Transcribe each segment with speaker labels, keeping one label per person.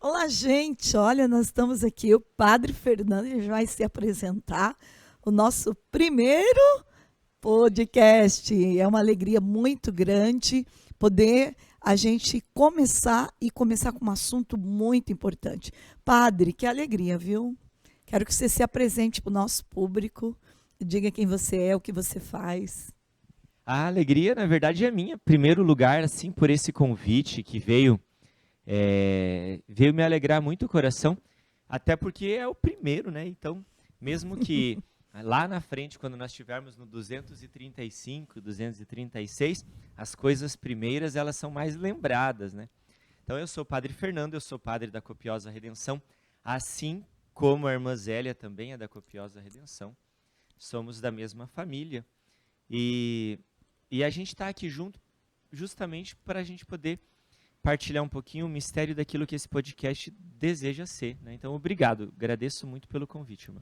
Speaker 1: Olá, gente. Olha, nós estamos aqui. O Padre Fernando ele vai se apresentar o nosso primeiro podcast. É uma alegria muito grande poder a gente começar com um assunto muito importante. Padre, que alegria, viu? Quero que você se apresente para o nosso público, diga quem você é, o que você faz.
Speaker 2: A alegria, na verdade, é minha. Primeiro lugar, assim, por esse convite que veio me alegrar muito o coração, até porque é o primeiro, né? Então, mesmo que lá na frente, quando nós estivermos no 235, 236, as coisas primeiras, elas são mais lembradas, né? Então, eu sou o Padre Fernando, eu sou padre da Copiosa Redenção, assim como a irmã Zélia também é da Copiosa Redenção. Somos da mesma família. E, e a gente está aqui junto justamente para a gente poder partilhar um pouquinho o mistério daquilo que esse podcast deseja ser, né? Então, obrigado. Agradeço muito pelo convite, irmã.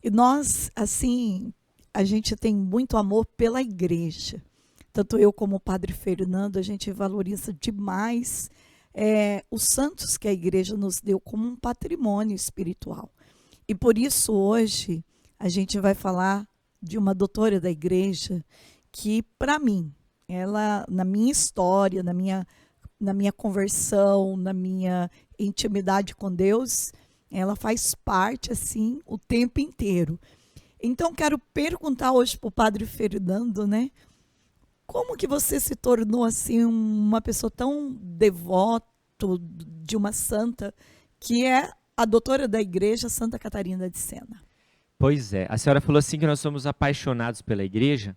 Speaker 1: E nós, assim, a gente tem muito amor pela igreja. Tanto eu como o Padre Fernando, a gente valoriza demais os santos que a igreja nos deu como um patrimônio espiritual. E por isso hoje a gente vai falar de uma doutora da igreja que, para mim, ela, na minha história, na minha conversão, na minha intimidade com Deus, ela faz parte, assim, o tempo inteiro. Então, quero perguntar hoje para o Padre Fernando, né? Como que você se tornou, assim, uma pessoa tão devoto de uma santa, que é a doutora da igreja, Santa Catarina de Sena?
Speaker 2: Pois é, a senhora falou assim que nós somos apaixonados pela igreja,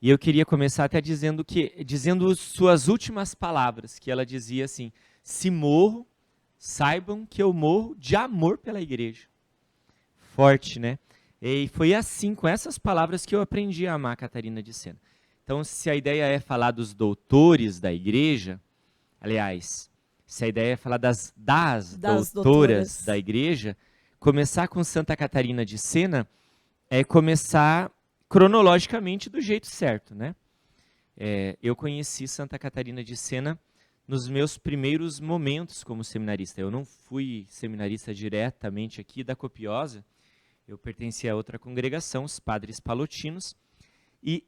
Speaker 2: e eu queria começar até dizendo suas últimas palavras, que ela dizia assim: se morro, saibam que eu morro de amor pela igreja. Forte, né? E foi assim, com essas palavras, que eu aprendi a amar a Catarina de Sena. Então, se a ideia é falar dos doutores da igreja, aliás, se a ideia é falar das
Speaker 1: Das
Speaker 2: doutoras da
Speaker 1: doutoras.
Speaker 2: igreja, começar com Santa Catarina de Sena é começar cronologicamente do jeito certo, né? Eu conheci Santa Catarina de Sena nos meus primeiros momentos como seminarista. Eu não fui seminarista diretamente aqui da Copiosa, eu pertencia a outra congregação, os Padres Palotinos, e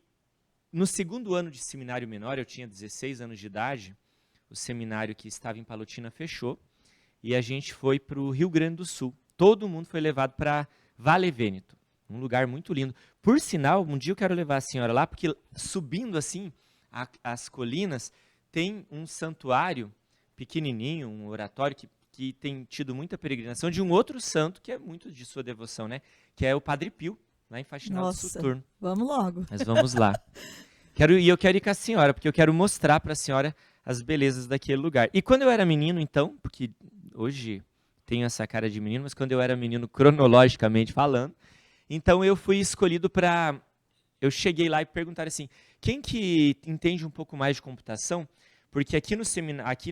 Speaker 2: no segundo ano de seminário menor, eu tinha 16 anos de idade, o seminário que estava em Palotina fechou, e a gente foi para o Rio Grande do Sul. Todo mundo foi levado para Vale Vêneto, um lugar muito lindo. Por sinal, um dia eu quero levar a senhora lá, porque subindo assim as colinas, tem um santuário pequenininho, um oratório que tem tido muita peregrinação de um outro santo que é muito de sua devoção, né? Que é o Padre Pio, lá em Faxinal do
Speaker 1: Nossa,
Speaker 2: Soturno.
Speaker 1: vamos logo.
Speaker 2: Mas vamos lá. Eu quero ir com a senhora, porque eu quero mostrar para a senhora as belezas daquele lugar. E quando eu era menino, então, porque hoje tenho essa cara de menino, mas quando eu era menino, cronologicamente falando, então eu fui escolhido para... Eu cheguei lá e perguntaram assim, quem que entende um pouco mais de computação? Porque aqui no seminário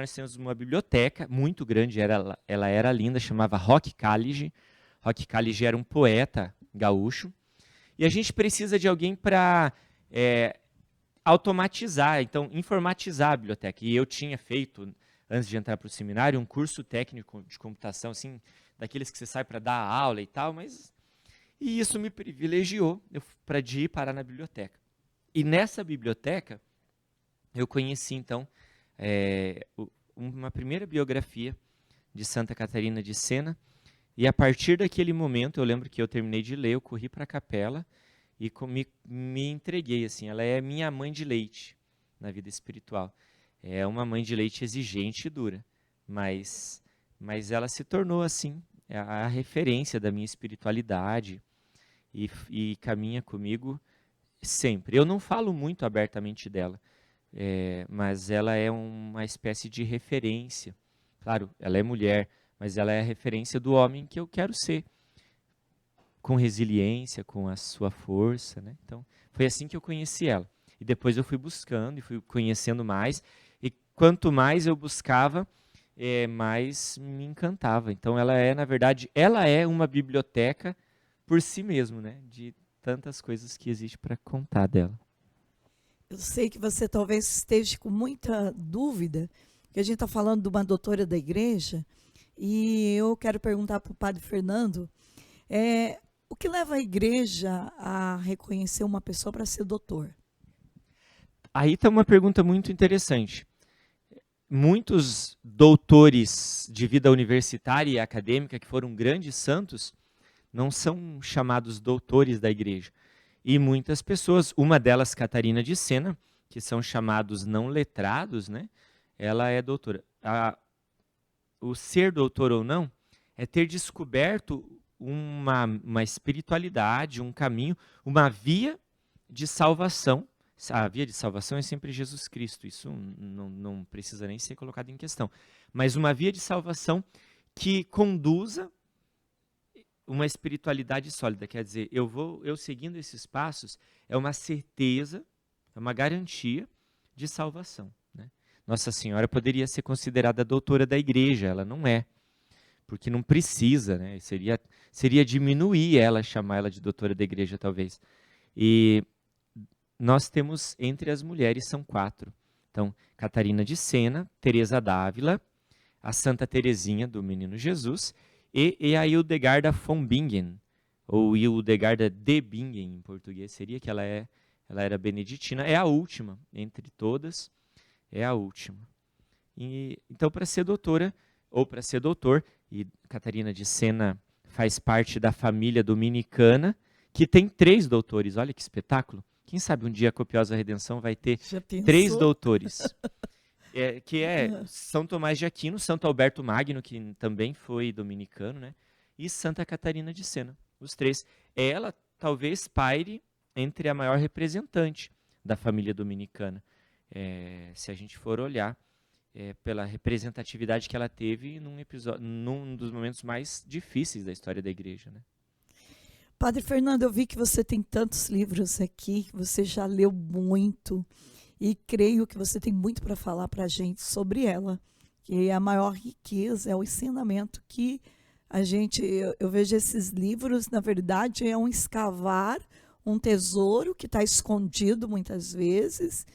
Speaker 2: nós temos uma biblioteca muito grande, ela era linda, chamava Roque Calige. Roque Calige era um poeta gaúcho. E a gente precisa de alguém para automatizar, então informatizar a biblioteca. E eu tinha feito, antes de entrar para o seminário, um curso técnico de computação, assim, daqueles que você sai para dar aula e tal, e isso me privilegiou para ir parar na biblioteca. E nessa biblioteca, eu conheci, então, uma primeira biografia de Santa Catarina de Sena, e a partir daquele momento, eu lembro que eu terminei de ler, eu corri para a capela e me entreguei, assim, ela é minha mãe de leite na vida espiritual. É uma mãe de leite exigente e dura, mas ela se tornou, assim, a referência da minha espiritualidade e caminha comigo sempre. Eu não falo muito abertamente dela, mas ela é uma espécie de referência. Claro, ela é mulher, mas ela é a referência do homem que eu quero ser, com resiliência, com a sua força, né? Então, foi assim que eu conheci ela. E depois eu fui buscando e fui conhecendo mais. E quanto mais eu buscava, mais me encantava. Então, na verdade, ela é uma biblioteca por si mesmo, né? De tantas coisas que existe para contar dela.
Speaker 1: Eu sei que você talvez esteja com muita dúvida porque a gente está falando de uma doutora da igreja, e eu quero perguntar para o padre Fernando, o que leva a igreja a reconhecer uma pessoa para ser doutor?
Speaker 2: Aí está uma pergunta muito interessante. Muitos doutores de vida universitária e acadêmica que foram grandes santos não são chamados doutores da igreja. E muitas pessoas, uma delas Catarina de Sena, que são chamados não letrados, né? Ela é doutora. O ser doutor ou não é ter descoberto uma espiritualidade, um caminho, uma via de salvação. A via de salvação é sempre Jesus Cristo, isso não precisa nem ser colocado em questão. Mas uma via de salvação que conduza uma espiritualidade sólida, quer dizer, eu seguindo esses passos, é uma certeza, é uma garantia de salvação. Né? Nossa Senhora poderia ser considerada doutora da igreja, ela não é, porque não precisa, né? Seria diminuir ela, chamar ela de doutora da igreja, talvez. E nós temos, entre as mulheres, são 4. Então, Catarina de Sena, Teresa d'Ávila, a Santa Teresinha do Menino Jesus e a Hildegarda von Bingen, ou Hildegarda de Bingen em português, seria que ela era beneditina, é a última, entre todas, é a última. Então, para ser doutora, ou para ser doutor, e Catarina de Sena faz parte da família dominicana, que tem 3 doutores, olha que espetáculo. Quem sabe um dia a Copiosa Redenção vai ter 3 doutores. Que é São Tomás de Aquino, Santo Alberto Magno, que também foi dominicano, né? E Santa Catarina de Sena, os 3. Ela talvez paire entre a maior representante da família dominicana, se a gente for olhar pela representatividade que ela teve num dos momentos mais difíceis da história da igreja, né?
Speaker 1: Padre Fernando, eu vi que você tem tantos livros aqui, que você já leu muito, e creio que você tem muito para falar para a gente sobre ela, que a maior riqueza é o ensinamento que eu vejo esses livros, na verdade, é um escavar um tesouro que está escondido muitas vezes,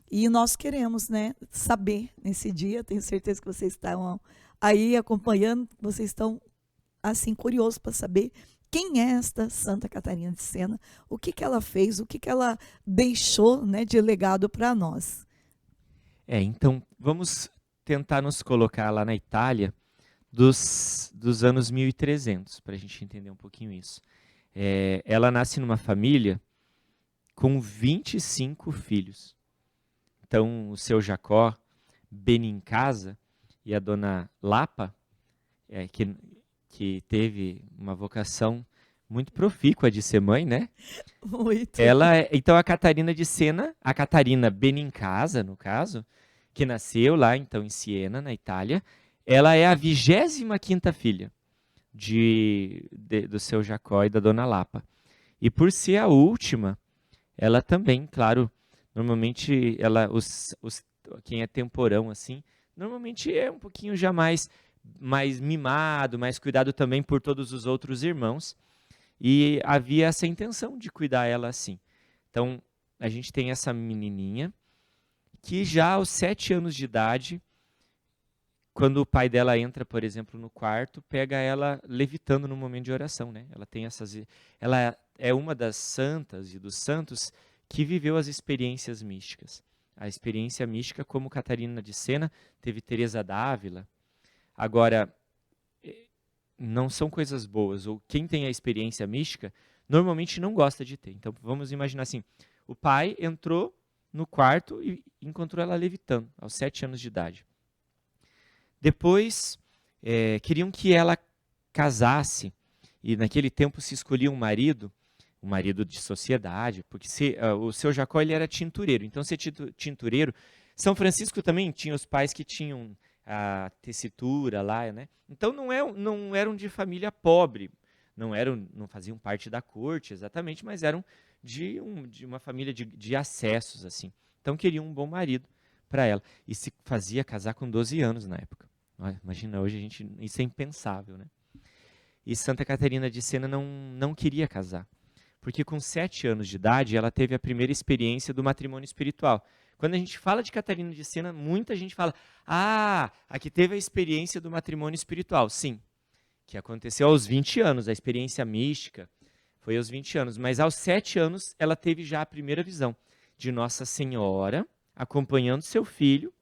Speaker 1: e nós queremos, né, saber nesse dia. Tenho certeza que vocês estão aí acompanhando, vocês estão assim curiosos para saber quem é esta Santa Catarina de Sena, o que ela fez, o que ela deixou, né, de legado para nós.
Speaker 2: Então, vamos tentar nos colocar lá na Itália dos anos 1300, para a gente entender um pouquinho isso. Ela nasce numa família com 25 filhos. Então, o seu Jacó Benincasa e a dona Lapa, que teve uma vocação muito profícua de ser mãe, né?
Speaker 1: Muito.
Speaker 2: Então, a Catarina de Sena, a Catarina Benincasa, no caso, que nasceu lá, então, em Siena, na Itália, ela é a 25ª filha do seu Jacó e da dona Lapa. E por ser a última, ela também, claro, normalmente quem é temporão assim, normalmente é um pouquinho já mais mimado, mais cuidado também por todos os outros irmãos. E havia essa intenção de cuidar ela assim. Então, a gente tem essa menininha que já aos 7 anos de idade, quando o pai dela entra, por exemplo, no quarto, pega ela levitando no momento de oração, né? Ela é uma das santas e dos santos que viveu as experiências místicas. A experiência mística, como Catarina de Sena, teve Teresa d'Ávila. Agora, não são coisas boas, ou quem tem a experiência mística, normalmente não gosta de ter. Então, vamos imaginar assim, o pai entrou no quarto e encontrou ela levitando, aos 7 anos de idade. Depois, queriam que ela casasse, e naquele tempo se escolhia um marido de sociedade, porque o seu Jacó ele era tintureiro. Então, ser tintureiro, São Francisco também tinha os pais que tinham a tessitura lá, né? Então não eram de família pobre, não faziam parte da corte exatamente, mas eram de uma família de acessos assim. Então queriam um bom marido para ela e se fazia casar com 12 anos na época. Olha, imagina hoje isso é impensável, né? E Santa Catarina de Sena não queria casar, Porque com 7 anos de idade, ela teve a primeira experiência do matrimônio espiritual. Quando a gente fala de Catarina de Sena, muita gente fala, aqui teve a experiência do matrimônio espiritual. Sim, que aconteceu aos 20 anos, a experiência mística foi aos 20 anos. Mas aos 7 anos, ela teve já a primeira visão de Nossa Senhora acompanhando seu filho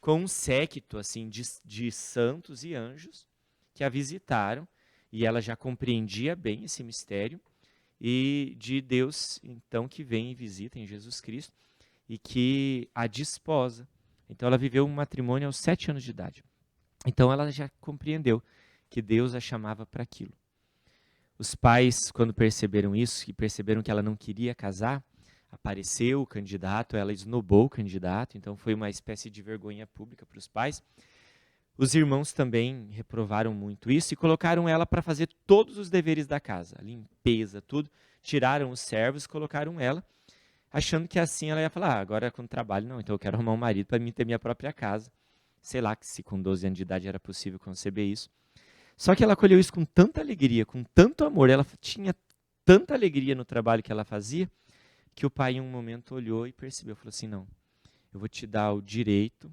Speaker 2: com um séquito assim, de santos e anjos que a visitaram. E ela já compreendia bem esse mistério. E de Deus, então, que vem e visita em Jesus Cristo e que a desposa. Então, ela viveu um matrimônio aos 7 anos de idade. Então, ela já compreendeu que Deus a chamava para aquilo. Os pais, quando perceberam isso, e perceberam que ela não queria casar, apareceu o candidato, ela esnobou o candidato, então foi uma espécie de vergonha pública para os pais. Os irmãos também reprovaram muito isso e colocaram ela para fazer todos os deveres da casa, a limpeza, tudo. Tiraram os servos e colocaram ela, achando que assim ela ia falar, agora com trabalho não, então eu quero arrumar um marido para mim ter minha própria casa. Sei lá se com 12 anos de idade era possível conceber isso. Só que ela acolheu isso com tanta alegria, com tanto amor, ela tinha tanta alegria no trabalho que ela fazia, que o pai em um momento olhou e percebeu, falou assim, não, eu vou te dar o direito.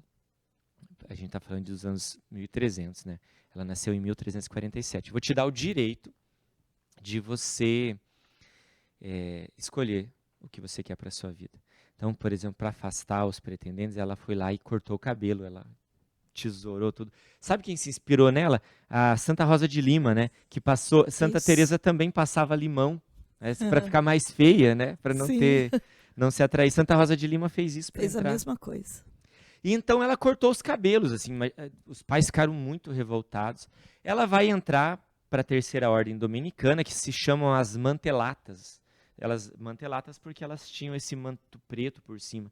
Speaker 2: A gente está falando dos anos 1300, né? Ela nasceu em 1347. Vou te dar o direito de você escolher o que você quer para a sua vida. Então, por exemplo, para afastar os pretendentes, ela foi lá e cortou o cabelo, ela tesourou tudo. Sabe quem se inspirou nela? A Santa Rosa de Lima, né? Que passou. Santa Teresa também passava limão, né? Para ficar mais feia, né? Para não se atrair. Santa Rosa de Lima fez isso para entrar.
Speaker 1: Fez a mesma coisa.
Speaker 2: E então ela cortou os cabelos, assim, os pais ficaram muito revoltados. Ela vai entrar para a terceira ordem dominicana, que se chamam as mantelatas. Elas mantelatas porque elas tinham esse manto preto por cima.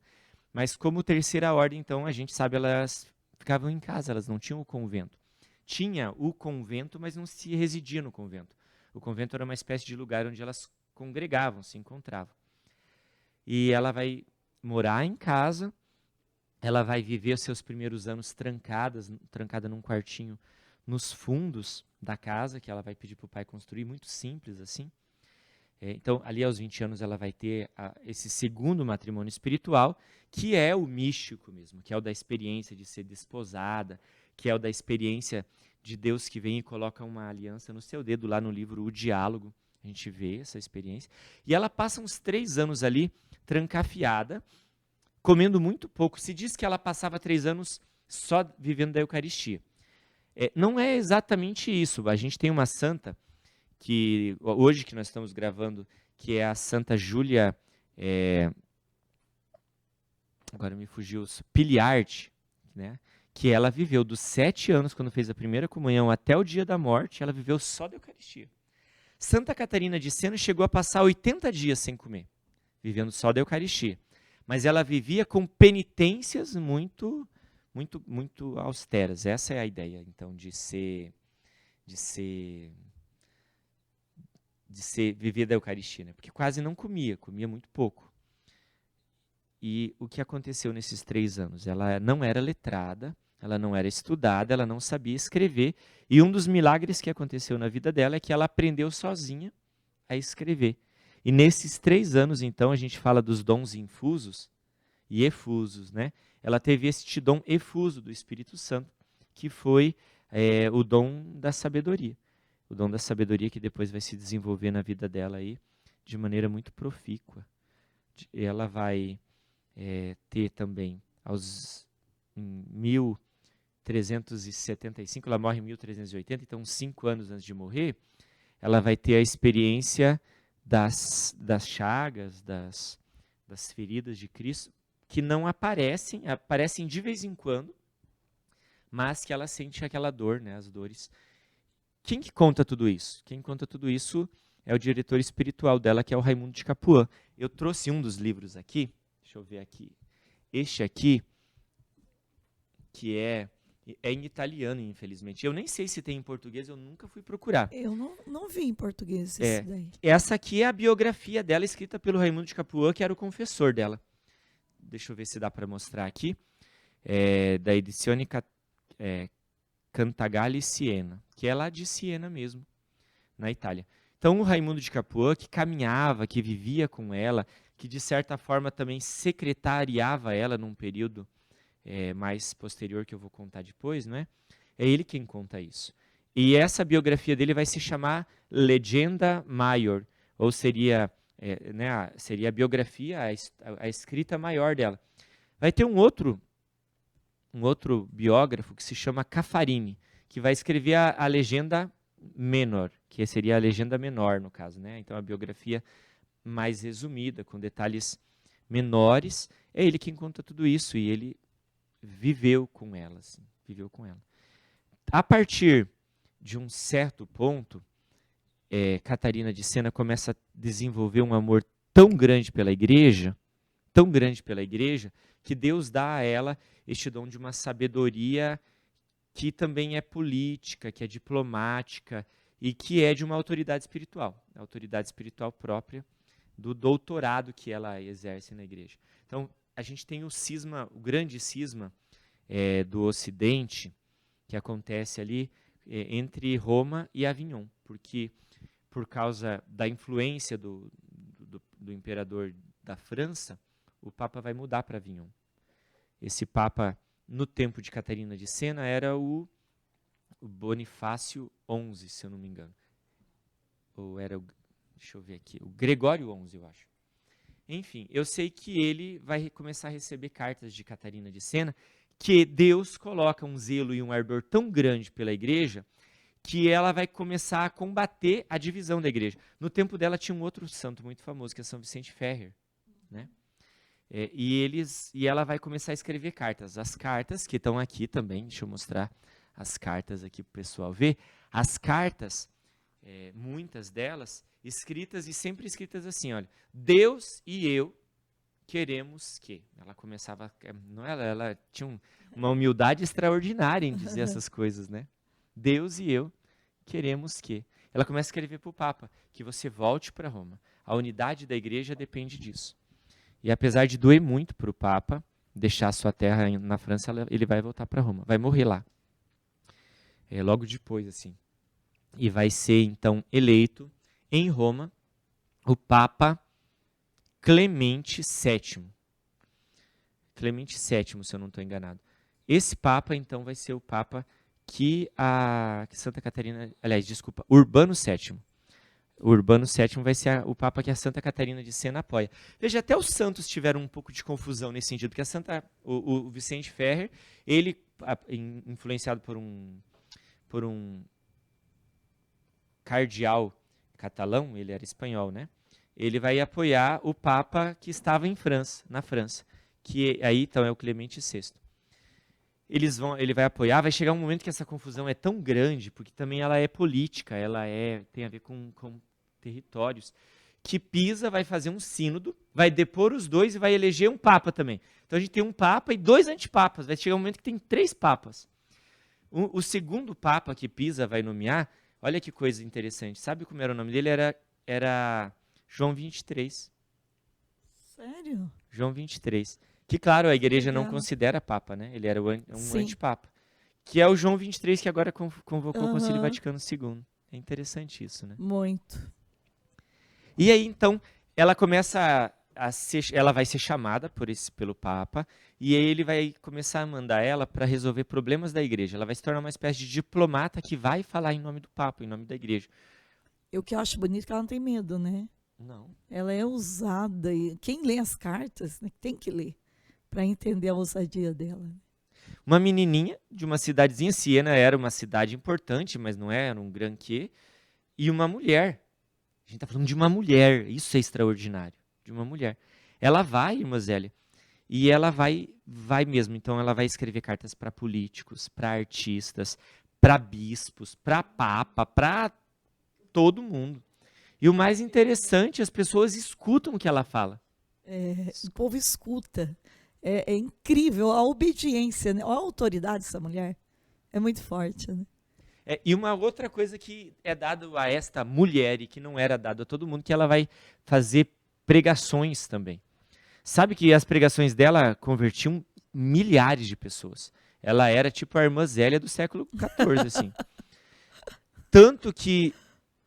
Speaker 2: Mas como terceira ordem, então, a gente sabe, elas ficavam em casa, elas não tinham o convento. Tinha o convento, mas não se residia no convento. O convento era uma espécie de lugar onde elas congregavam, se encontravam. E ela vai morar em casa. Ela vai viver os seus primeiros anos trancada num quartinho nos fundos da casa, que ela vai pedir para o pai construir, muito simples assim. Então, ali aos 20 anos, ela vai ter esse segundo matrimônio espiritual, que é o místico mesmo, que é o da experiência de ser desposada, que é o da experiência de Deus que vem e coloca uma aliança no seu dedo, lá no livro O Diálogo, a gente vê essa experiência. E ela passa uns 3 anos ali, trancafiada, comendo muito pouco. Se diz que ela passava 3 anos só vivendo da Eucaristia. Não é exatamente isso. A gente tem uma santa, que hoje que nós estamos gravando, que é a Santa Júlia, agora me fugiu, Piliarte, né? Que ela viveu dos 7 anos, quando fez a primeira comunhão, até o dia da morte, ela viveu só da Eucaristia. Santa Catarina de Sena chegou a passar 80 dias sem comer, vivendo só da Eucaristia. Mas ela vivia com penitências muito, muito, muito austeras. Essa é a ideia, então, de viver da Eucaristia, né? Porque quase não comia muito pouco. E o que aconteceu nesses 3 anos? Ela não era letrada, ela não era estudada, ela não sabia escrever. E um dos milagres que aconteceu na vida dela é que ela aprendeu sozinha a escrever. E nesses 3 anos, então, a gente fala dos dons infusos e efusos, né? Ela teve este dom efuso do Espírito Santo, que foi o dom da sabedoria. O dom da sabedoria que depois vai se desenvolver na vida dela aí de maneira muito profícua. Ela vai ter também, em 1375, ela morre em 1380, então 5 anos antes de morrer, ela vai ter a experiência das chagas, das feridas de Cristo, que não aparecem de vez em quando, mas que ela sente aquela dor, né, as dores. Quem que conta tudo isso? Quem conta tudo isso é o diretor espiritual dela, que é o Raimundo de Capuã. Eu trouxe um dos livros aqui, deixa eu ver aqui. Este aqui, que é em italiano, infelizmente. Eu nem sei se tem em português, eu nunca fui procurar.
Speaker 1: Eu não vi em português isso daí.
Speaker 2: Essa aqui é a biografia dela, escrita pelo Raimundo de Capuã, que era o confessor dela. Deixa eu ver se dá para mostrar aqui. Da Edizione Cantagalli Siena, que é lá de Siena mesmo, na Itália. Então, o Raimundo de Capua, que caminhava, que vivia com ela, que de certa forma também secretariava ela num período mais posterior, que eu vou contar depois, não é? É ele quem conta isso. E essa biografia dele vai se chamar Legenda Maior, ou seria, seria a biografia, a escrita maior dela. Vai ter um outro biógrafo que se chama Caffarini, que vai escrever a Legenda Menor, que seria a legenda menor, no caso, né? Então, a biografia mais resumida, com detalhes menores. É ele quem conta tudo isso, e ele viveu com ela, assim, viveu com ela. A partir de um certo ponto, Catarina de Sena começa a desenvolver um amor tão grande pela igreja, que Deus dá a ela este dom de uma sabedoria que também é política, que é diplomática e que é de uma autoridade espiritual, a autoridade espiritual própria do doutorado que ela exerce na igreja. Então, a gente tem o grande cisma do Ocidente, que acontece ali entre Roma e Avignon, porque por causa da influência do imperador da França, o Papa vai mudar para Avignon. Esse Papa, no tempo de Catarina de Sena, era o Bonifácio XI, se eu não me engano. Ou era deixa eu ver aqui, o Gregório XI, eu acho. Enfim, eu sei que ele vai começar a receber cartas de Catarina de Sena, que Deus coloca um zelo e um ardor tão grande pela igreja, que ela vai começar a combater a divisão da igreja. No tempo dela tinha um outro santo muito famoso, que é São Vicente Ferrer, né? E ela vai começar a escrever cartas. As cartas, que estão aqui também, deixa eu mostrar as cartas aqui para o pessoal ver. As cartas, muitas delas, escritas e sempre escritas assim, olha, Deus e eu queremos que. Ela começava, ela tinha uma humildade extraordinária em dizer essas coisas, né? Deus e eu queremos que. Ela começa a escrever para o Papa, que você volte para Roma. A unidade da igreja depende disso. E apesar de doer muito para o Papa deixar sua terra na França, ele vai voltar para Roma, vai morrer lá. Logo depois, assim. E vai ser, então, eleito em Roma o Papa Clemente VII. Clemente VII, se eu não estou enganado. Esse Papa, então, vai ser o Papa que Santa Catarina... Aliás, desculpa, Urbano VII. O Urbano VII vai ser o Papa que a Santa Catarina de Sena apoia. Veja, até os santos tiveram um pouco de confusão nesse sentido, porque o Vicente Ferrer, ele, influenciado por um cardeal catalão, ele era espanhol, né? Ele vai apoiar o Papa que estava na França, que aí então é o Clemente VI. Ele vai apoiar, vai chegar um momento que essa confusão é tão grande, porque também ela é política, tem a ver com territórios, que Pisa vai fazer um sínodo, vai depor os dois e vai eleger um Papa também. Então a gente tem um Papa e 2 antipapas, vai chegar um momento que tem 3 Papas. O segundo Papa que Pisa vai nomear, olha que coisa interessante, sabe como era o nome dele? Era João 23.
Speaker 1: Sério?
Speaker 2: João 23. Que, claro, a igreja não considera Papa, né? Ele era um antipapa. Que é o João 23 que agora convocou o Concílio Vaticano II. É interessante isso, né?
Speaker 1: Muito.
Speaker 2: E aí, então, ela começa ela vai ser chamada pelo Papa, e aí ele vai começar a mandar ela para resolver problemas da igreja. Ela vai se tornar uma espécie de diplomata que vai falar em nome do Papa, em nome da igreja.
Speaker 1: O que eu acho bonito é que ela não tem medo, né?
Speaker 2: Não.
Speaker 1: Ela é ousada. E quem lê as cartas, né, tem que ler para entender a ousadia dela.
Speaker 2: Uma menininha de uma cidadezinha, Siena era uma cidade importante, mas não era um gran quê, e uma mulher. A gente está falando de uma mulher, isso é extraordinário, de uma mulher. Ela vai, irmã Zélia, e ela vai mesmo, então ela vai escrever cartas para políticos, para artistas, para bispos, para papa, para todo mundo. E o mais interessante, as pessoas escutam o que ela fala.
Speaker 1: O povo escuta. É incrível a obediência, né? A autoridade dessa mulher é muito forte, né?
Speaker 2: E uma outra coisa que é dado a esta mulher e que não era dado a todo mundo, que ela vai fazer pregações também. Sabe que as pregações dela convertiam milhares de pessoas. Ela era tipo a irmã Zélia do século XIV, assim. Tanto que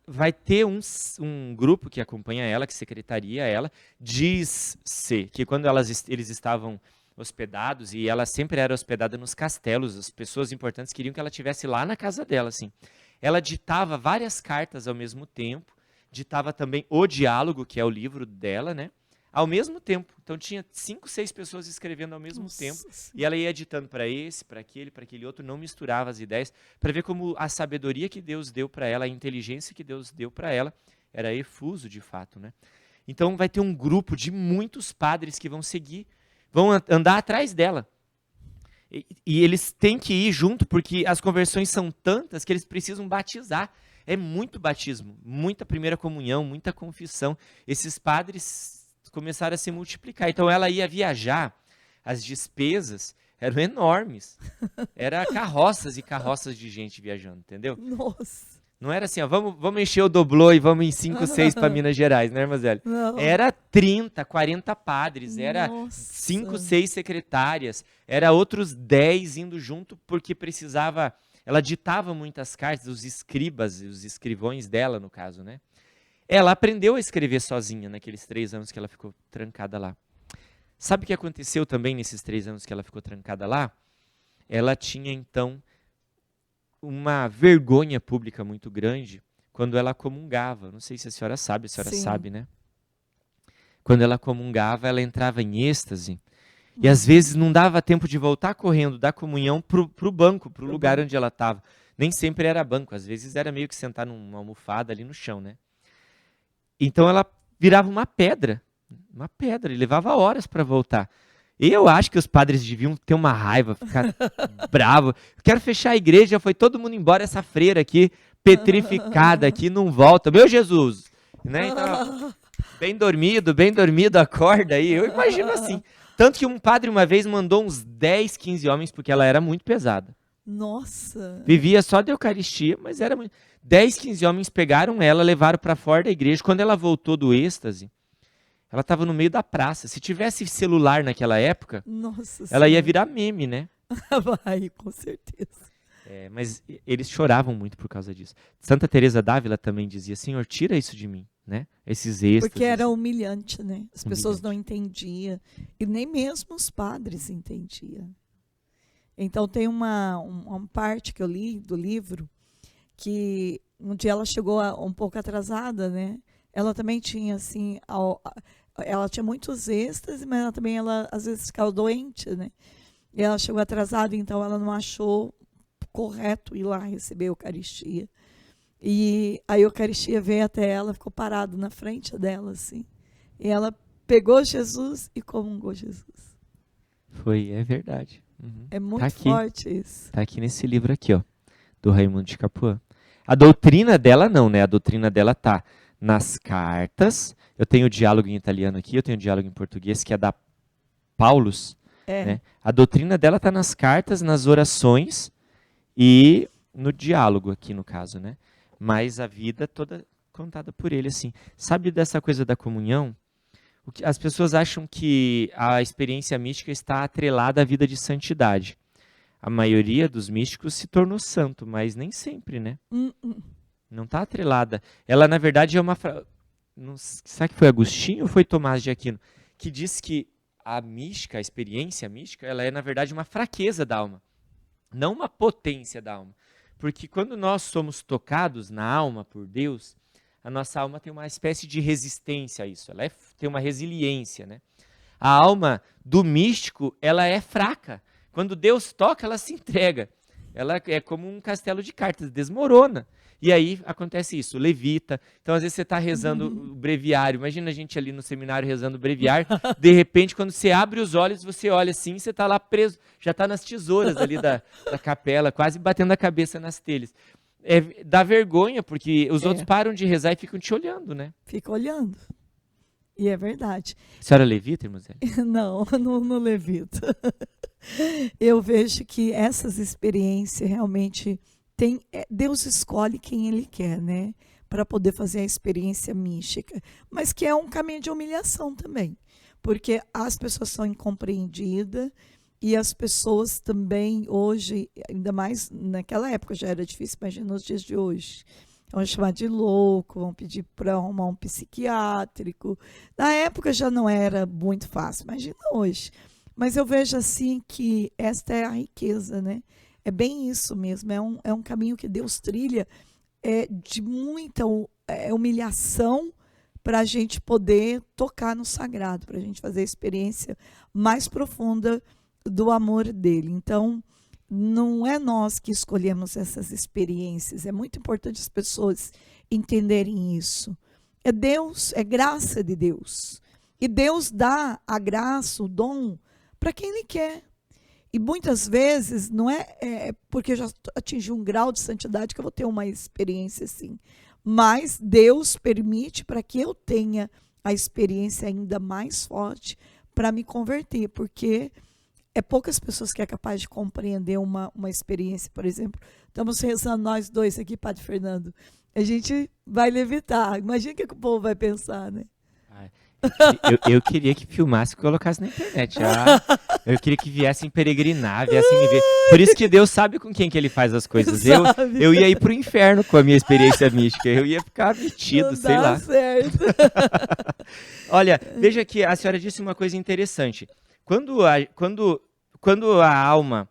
Speaker 2: vai ter um grupo que acompanha ela, que secretaria ela, diz-se que quando eles estavam hospedados, e ela sempre era hospedada nos castelos, as pessoas importantes queriam que ela estivesse lá na casa dela, assim. Ela ditava várias cartas ao mesmo tempo, ditava também O Diálogo, que é o livro dela, né? Ao mesmo tempo. Então tinha 5, 6 pessoas escrevendo ao mesmo tempo, e ela ia ditando para esse, para aquele outro, não misturava as ideias, para ver como a sabedoria que Deus deu para ela, a inteligência que Deus deu para ela, era efuso de fato, né? Então vai ter um grupo de muitos padres que vão seguir, vão andar atrás dela. E eles têm que ir junto, porque as conversões são tantas que eles precisam batizar. É muito batismo, muita primeira comunhão, muita confissão. Esses padres começaram a se multiplicar. Então ela ia viajar, as despesas eram enormes. Era carroças e carroças de gente viajando, entendeu?
Speaker 1: Nossa.
Speaker 2: Não era assim, ó, vamos encher o doblô e vamos em 5, 6 para Minas Gerais, né, irmã Zélia?
Speaker 1: Não.
Speaker 2: Era 30, 40 padres, era
Speaker 1: Nossa.
Speaker 2: 5, 6 secretárias, era outros 10 indo junto, porque precisava, ela ditava muitas cartas, os escribas, os escrivões dela, no caso, né? Ela aprendeu a escrever sozinha naqueles 3 anos que ela ficou trancada lá. Sabe o que aconteceu também nesses 3 anos que ela ficou trancada lá? Ela tinha, então, uma vergonha pública muito grande quando ela comungava. Não sei se a senhora sabe,
Speaker 1: Sim.
Speaker 2: sabe, né? Quando ela comungava, ela entrava em êxtase. E às vezes não dava tempo de voltar correndo da comunhão pro banco, pro lugar onde ela estava. Nem sempre era banco, às vezes era meio que sentar numa almofada ali no chão, né? Então ela virava uma pedra, e levava horas para voltar. Eu acho que os padres deviam ter uma raiva, ficar bravo. Quero fechar a igreja, foi todo mundo embora, essa freira aqui, petrificada aqui, não volta. Meu Jesus! Né? Então, bem dormido, acorda aí. Eu imagino assim. Tanto que um padre uma vez mandou uns 10, 15 homens, porque ela era muito pesada.
Speaker 1: Nossa.
Speaker 2: Vivia só de Eucaristia, mas era muito... 10, 15 homens pegaram ela, levaram para fora da igreja. Quando ela voltou do êxtase, ela estava no meio da praça. Se tivesse celular naquela época,
Speaker 1: Nossa
Speaker 2: ela ia
Speaker 1: Senhora.
Speaker 2: virar meme, né?
Speaker 1: Vai, com certeza.
Speaker 2: Mas eles choravam muito por causa disso. Santa Teresa d'Ávila também dizia: Senhor, tira isso de mim, né? Esses êxtases.
Speaker 1: Porque era humilhante, né? As pessoas
Speaker 2: Humilhante.
Speaker 1: não entendiam. E nem mesmo os padres entendiam. Então tem uma parte que eu li do livro que um dia ela chegou um pouco atrasada, né? Ela também tinha assim, ela tinha muitos êxtases, mas ela também às vezes ficava doente, né? E ela chegou atrasada, então ela não achou correto ir lá receber a Eucaristia. E a Eucaristia veio até ela, ficou parado na frente dela, assim. E ela pegou Jesus e comungou Jesus.
Speaker 2: É verdade. Uhum.
Speaker 1: É muito
Speaker 2: Tá aqui.
Speaker 1: forte isso.
Speaker 2: Tá aqui nesse livro aqui, ó, do Raimundo de Capuã. A doutrina dela não, né? A doutrina dela tá nas cartas. Eu tenho o diálogo em italiano aqui, eu tenho o diálogo em português, que é da Paulus. Né? A doutrina dela tá nas cartas, nas orações e no diálogo aqui, no caso, né? Mas a vida toda contada por ele, assim. Sabe dessa coisa da comunhão? As pessoas acham que a experiência mística está atrelada à vida de santidade. A maioria dos místicos se tornou santo, mas nem sempre, né? Não está atrelada. Ela, na verdade, é uma... Será que foi Agostinho ou foi Tomás de Aquino? Que diz que a mística, a experiência mística, ela é, na verdade, uma fraqueza da alma. Não uma potência da alma. Porque quando nós somos tocados na alma por Deus, a nossa alma tem uma espécie de resistência a isso. Ela tem uma resiliência, né? A alma do místico, ela é fraca. Quando Deus toca, ela se entrega. Ela é como um castelo de cartas, desmorona. E aí acontece isso, levita. Então, às vezes você está rezando o breviário. Imagina a gente ali no seminário rezando o breviário. De repente, quando você abre os olhos, você olha assim, você está lá preso. Já está nas tesouras ali da capela, quase batendo a cabeça nas telhas. Dá vergonha, porque os outros param de rezar e ficam te olhando, né?
Speaker 1: Fica olhando. E é verdade.
Speaker 2: A senhora levita, irmã Zé?
Speaker 1: Não levito. Eu vejo que essas experiências realmente Deus escolhe quem Ele quer, né? Para poder fazer a experiência mística. Mas que é um caminho de humilhação também. Porque as pessoas são incompreendidas e as pessoas também hoje, ainda mais naquela época já era difícil, imagina nos dias de hoje. vão chamar de louco, vão pedir para arrumar um psiquiátrico. Na época já não era muito fácil, imagina hoje. Mas eu vejo assim que esta é a riqueza, né? É bem isso mesmo, é um caminho que Deus trilha de muita humilhação para a gente poder tocar no sagrado, para a gente fazer a experiência mais profunda do amor dele. Então, não é nós que escolhemos essas experiências, é muito importante as pessoas entenderem isso. É Deus, é graça de Deus. E Deus dá a graça, o dom, para quem Ele quer. E muitas vezes não é porque eu já atingi um grau de santidade que eu vou ter uma experiência assim. Mas Deus permite para que eu tenha a experiência ainda mais forte para me converter, porque é poucas pessoas que é capaz de compreender uma experiência. Por exemplo, estamos rezando nós dois aqui, Padre Fernando, a gente vai levitar. Imagina o que o povo vai pensar, né?
Speaker 2: Eu queria que filmasse e colocasse na internet. Eu queria que viessem peregrinar, viessem me ver. Por isso que Deus sabe com quem que Ele faz as coisas. Eu ia ir pro inferno com a minha experiência mística. Eu ia ficar metido, sei lá.
Speaker 1: Certo.
Speaker 2: Olha, veja que a senhora disse uma coisa interessante. Quando a alma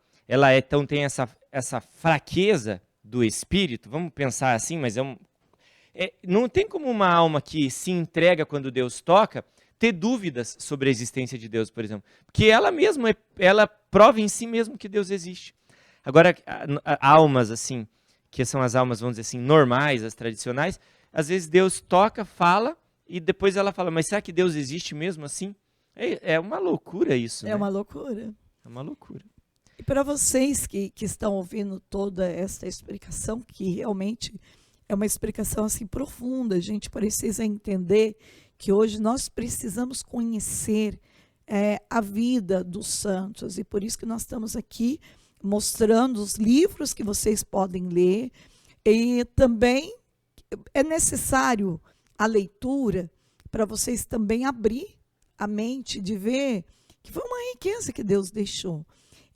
Speaker 2: então tem essa fraqueza do espírito, vamos pensar assim, mas não tem como uma alma que se entrega quando Deus toca ter dúvidas sobre a existência de Deus, por exemplo. Porque ela mesma, ela prova em si mesmo que Deus existe. Agora, almas assim, que são as almas, vamos dizer assim, normais, as tradicionais, às vezes Deus toca, fala, e depois ela fala, mas será que Deus existe mesmo assim? É uma loucura isso, né?
Speaker 1: É uma loucura.
Speaker 2: É uma loucura.
Speaker 1: E para vocês que estão ouvindo toda essa explicação, que realmente é uma explicação assim profunda, a gente precisa entender que hoje nós precisamos conhecer a vida dos santos, e por isso que nós estamos aqui mostrando os livros que vocês podem ler, e também é necessário a leitura para vocês também abrir a mente de ver que foi uma riqueza que Deus deixou.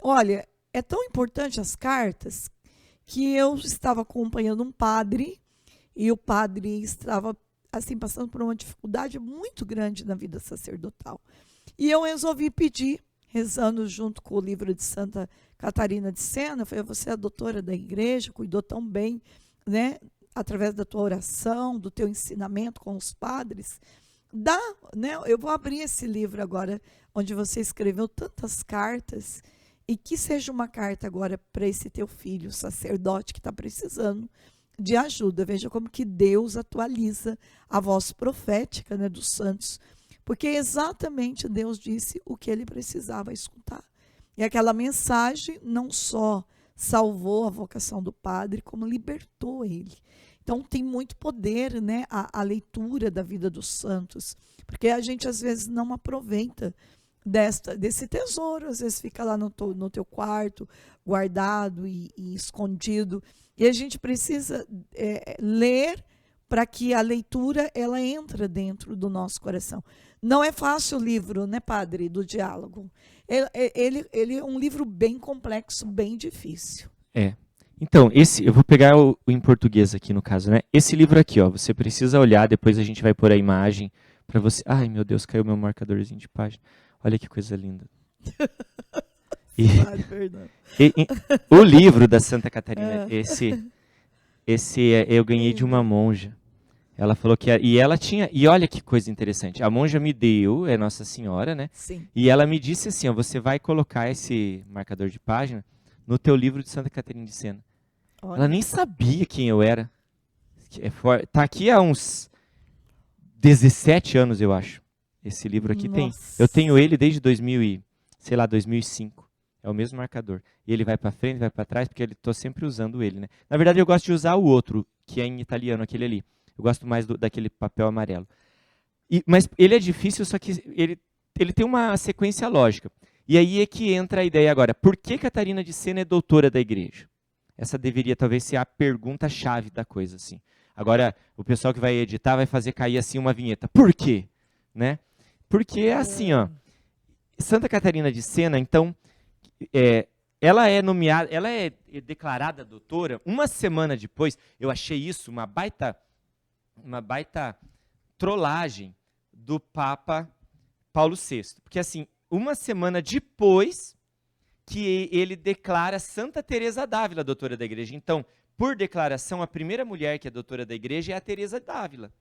Speaker 1: Olha, é tão importante as cartas que eu estava acompanhando um padre, e o padre estava assim passando por uma dificuldade muito grande na vida sacerdotal. E eu resolvi pedir, rezando junto com o livro de Santa Catarina de Sena, eu falei, você é a doutora da igreja, cuidou tão bem, né, através da tua oração, do teu ensinamento com os padres, eu vou abrir esse livro agora, onde você escreveu tantas cartas, e que seja uma carta agora para esse teu filho, sacerdote, que está precisando de ajuda. Veja como que Deus atualiza a voz profética, né, dos santos, porque exatamente Deus disse o que ele precisava escutar. E aquela mensagem não só salvou a vocação do padre, como libertou ele. Então tem muito poder, né, a leitura da vida dos santos, porque a gente às vezes não aproveita desse tesouro, às vezes fica lá no teu quarto, guardado e escondido, e a gente precisa ler para que a leitura ela entre dentro do nosso coração. Não é fácil o livro, né, padre, do diálogo. Ele é um livro bem complexo, bem difícil.
Speaker 2: Então, eu vou pegar o em português aqui no caso, né? Esse livro aqui, ó, você precisa olhar, depois a gente vai pôr a imagem para você. Ai, meu Deus, caiu meu marcadorzinho de página. Olha que coisa linda. O livro da Santa Catarina, eu ganhei de uma monja. Ela falou que e ela tinha, e olha que coisa interessante. A monja me deu, é Nossa Senhora, né?
Speaker 1: Sim.
Speaker 2: E ela me disse assim, ó, você vai colocar esse marcador de página no teu livro de Santa Catarina de Sena. Olha. Ela nem sabia quem eu era. Tá aqui há uns 17 anos, eu acho. Esse livro aqui tem. Eu tenho ele desde 2005. É o mesmo marcador. E ele vai para frente, vai para trás, porque eu estou sempre usando ele, né? Na verdade, eu gosto de usar o outro, que é em italiano, aquele ali. Eu gosto mais daquele papel amarelo. Mas ele é difícil, só que ele tem uma sequência lógica. E aí é que entra a ideia agora. Por que Catarina de Sena é doutora da igreja? Essa deveria talvez ser a pergunta-chave da coisa, assim. Agora, o pessoal que vai editar vai fazer cair assim uma vinheta. Por quê? Né? Porque é assim, ó. Santa Catarina de Sena, então, ela é nomeada, ela é declarada doutora uma semana depois. Eu achei isso uma baita trollagem do Papa Paulo VI. Porque assim, uma semana depois que ele declara Santa Teresa d'Ávila doutora da igreja. Então, por declaração, a primeira mulher que é doutora da igreja é a Teresa d'Ávila.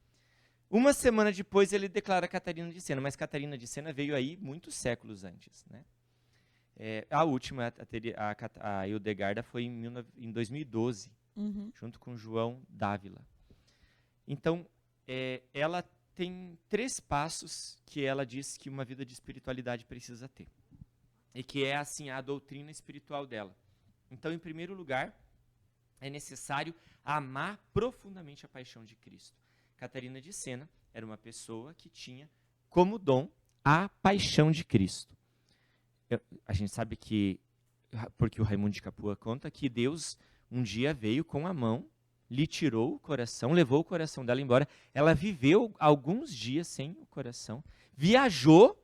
Speaker 2: Uma semana depois ele declara Catarina de Sena, mas Catarina de Sena veio aí muitos séculos antes, né? A última, a Hildegarda, foi em 2012, junto com João d'Ávila. Então, ela tem 3 passos que ela diz que uma vida de espiritualidade precisa ter. E que é, assim, a doutrina espiritual dela. Então, em primeiro lugar, é necessário amar profundamente a paixão de Cristo. Catarina de Sena era uma pessoa que tinha como dom a paixão de Cristo. A gente sabe que, porque o Raimundo de Capua conta, que Deus um dia veio com a mão, lhe tirou o coração, levou o coração dela embora. Ela viveu alguns dias sem o coração, viajou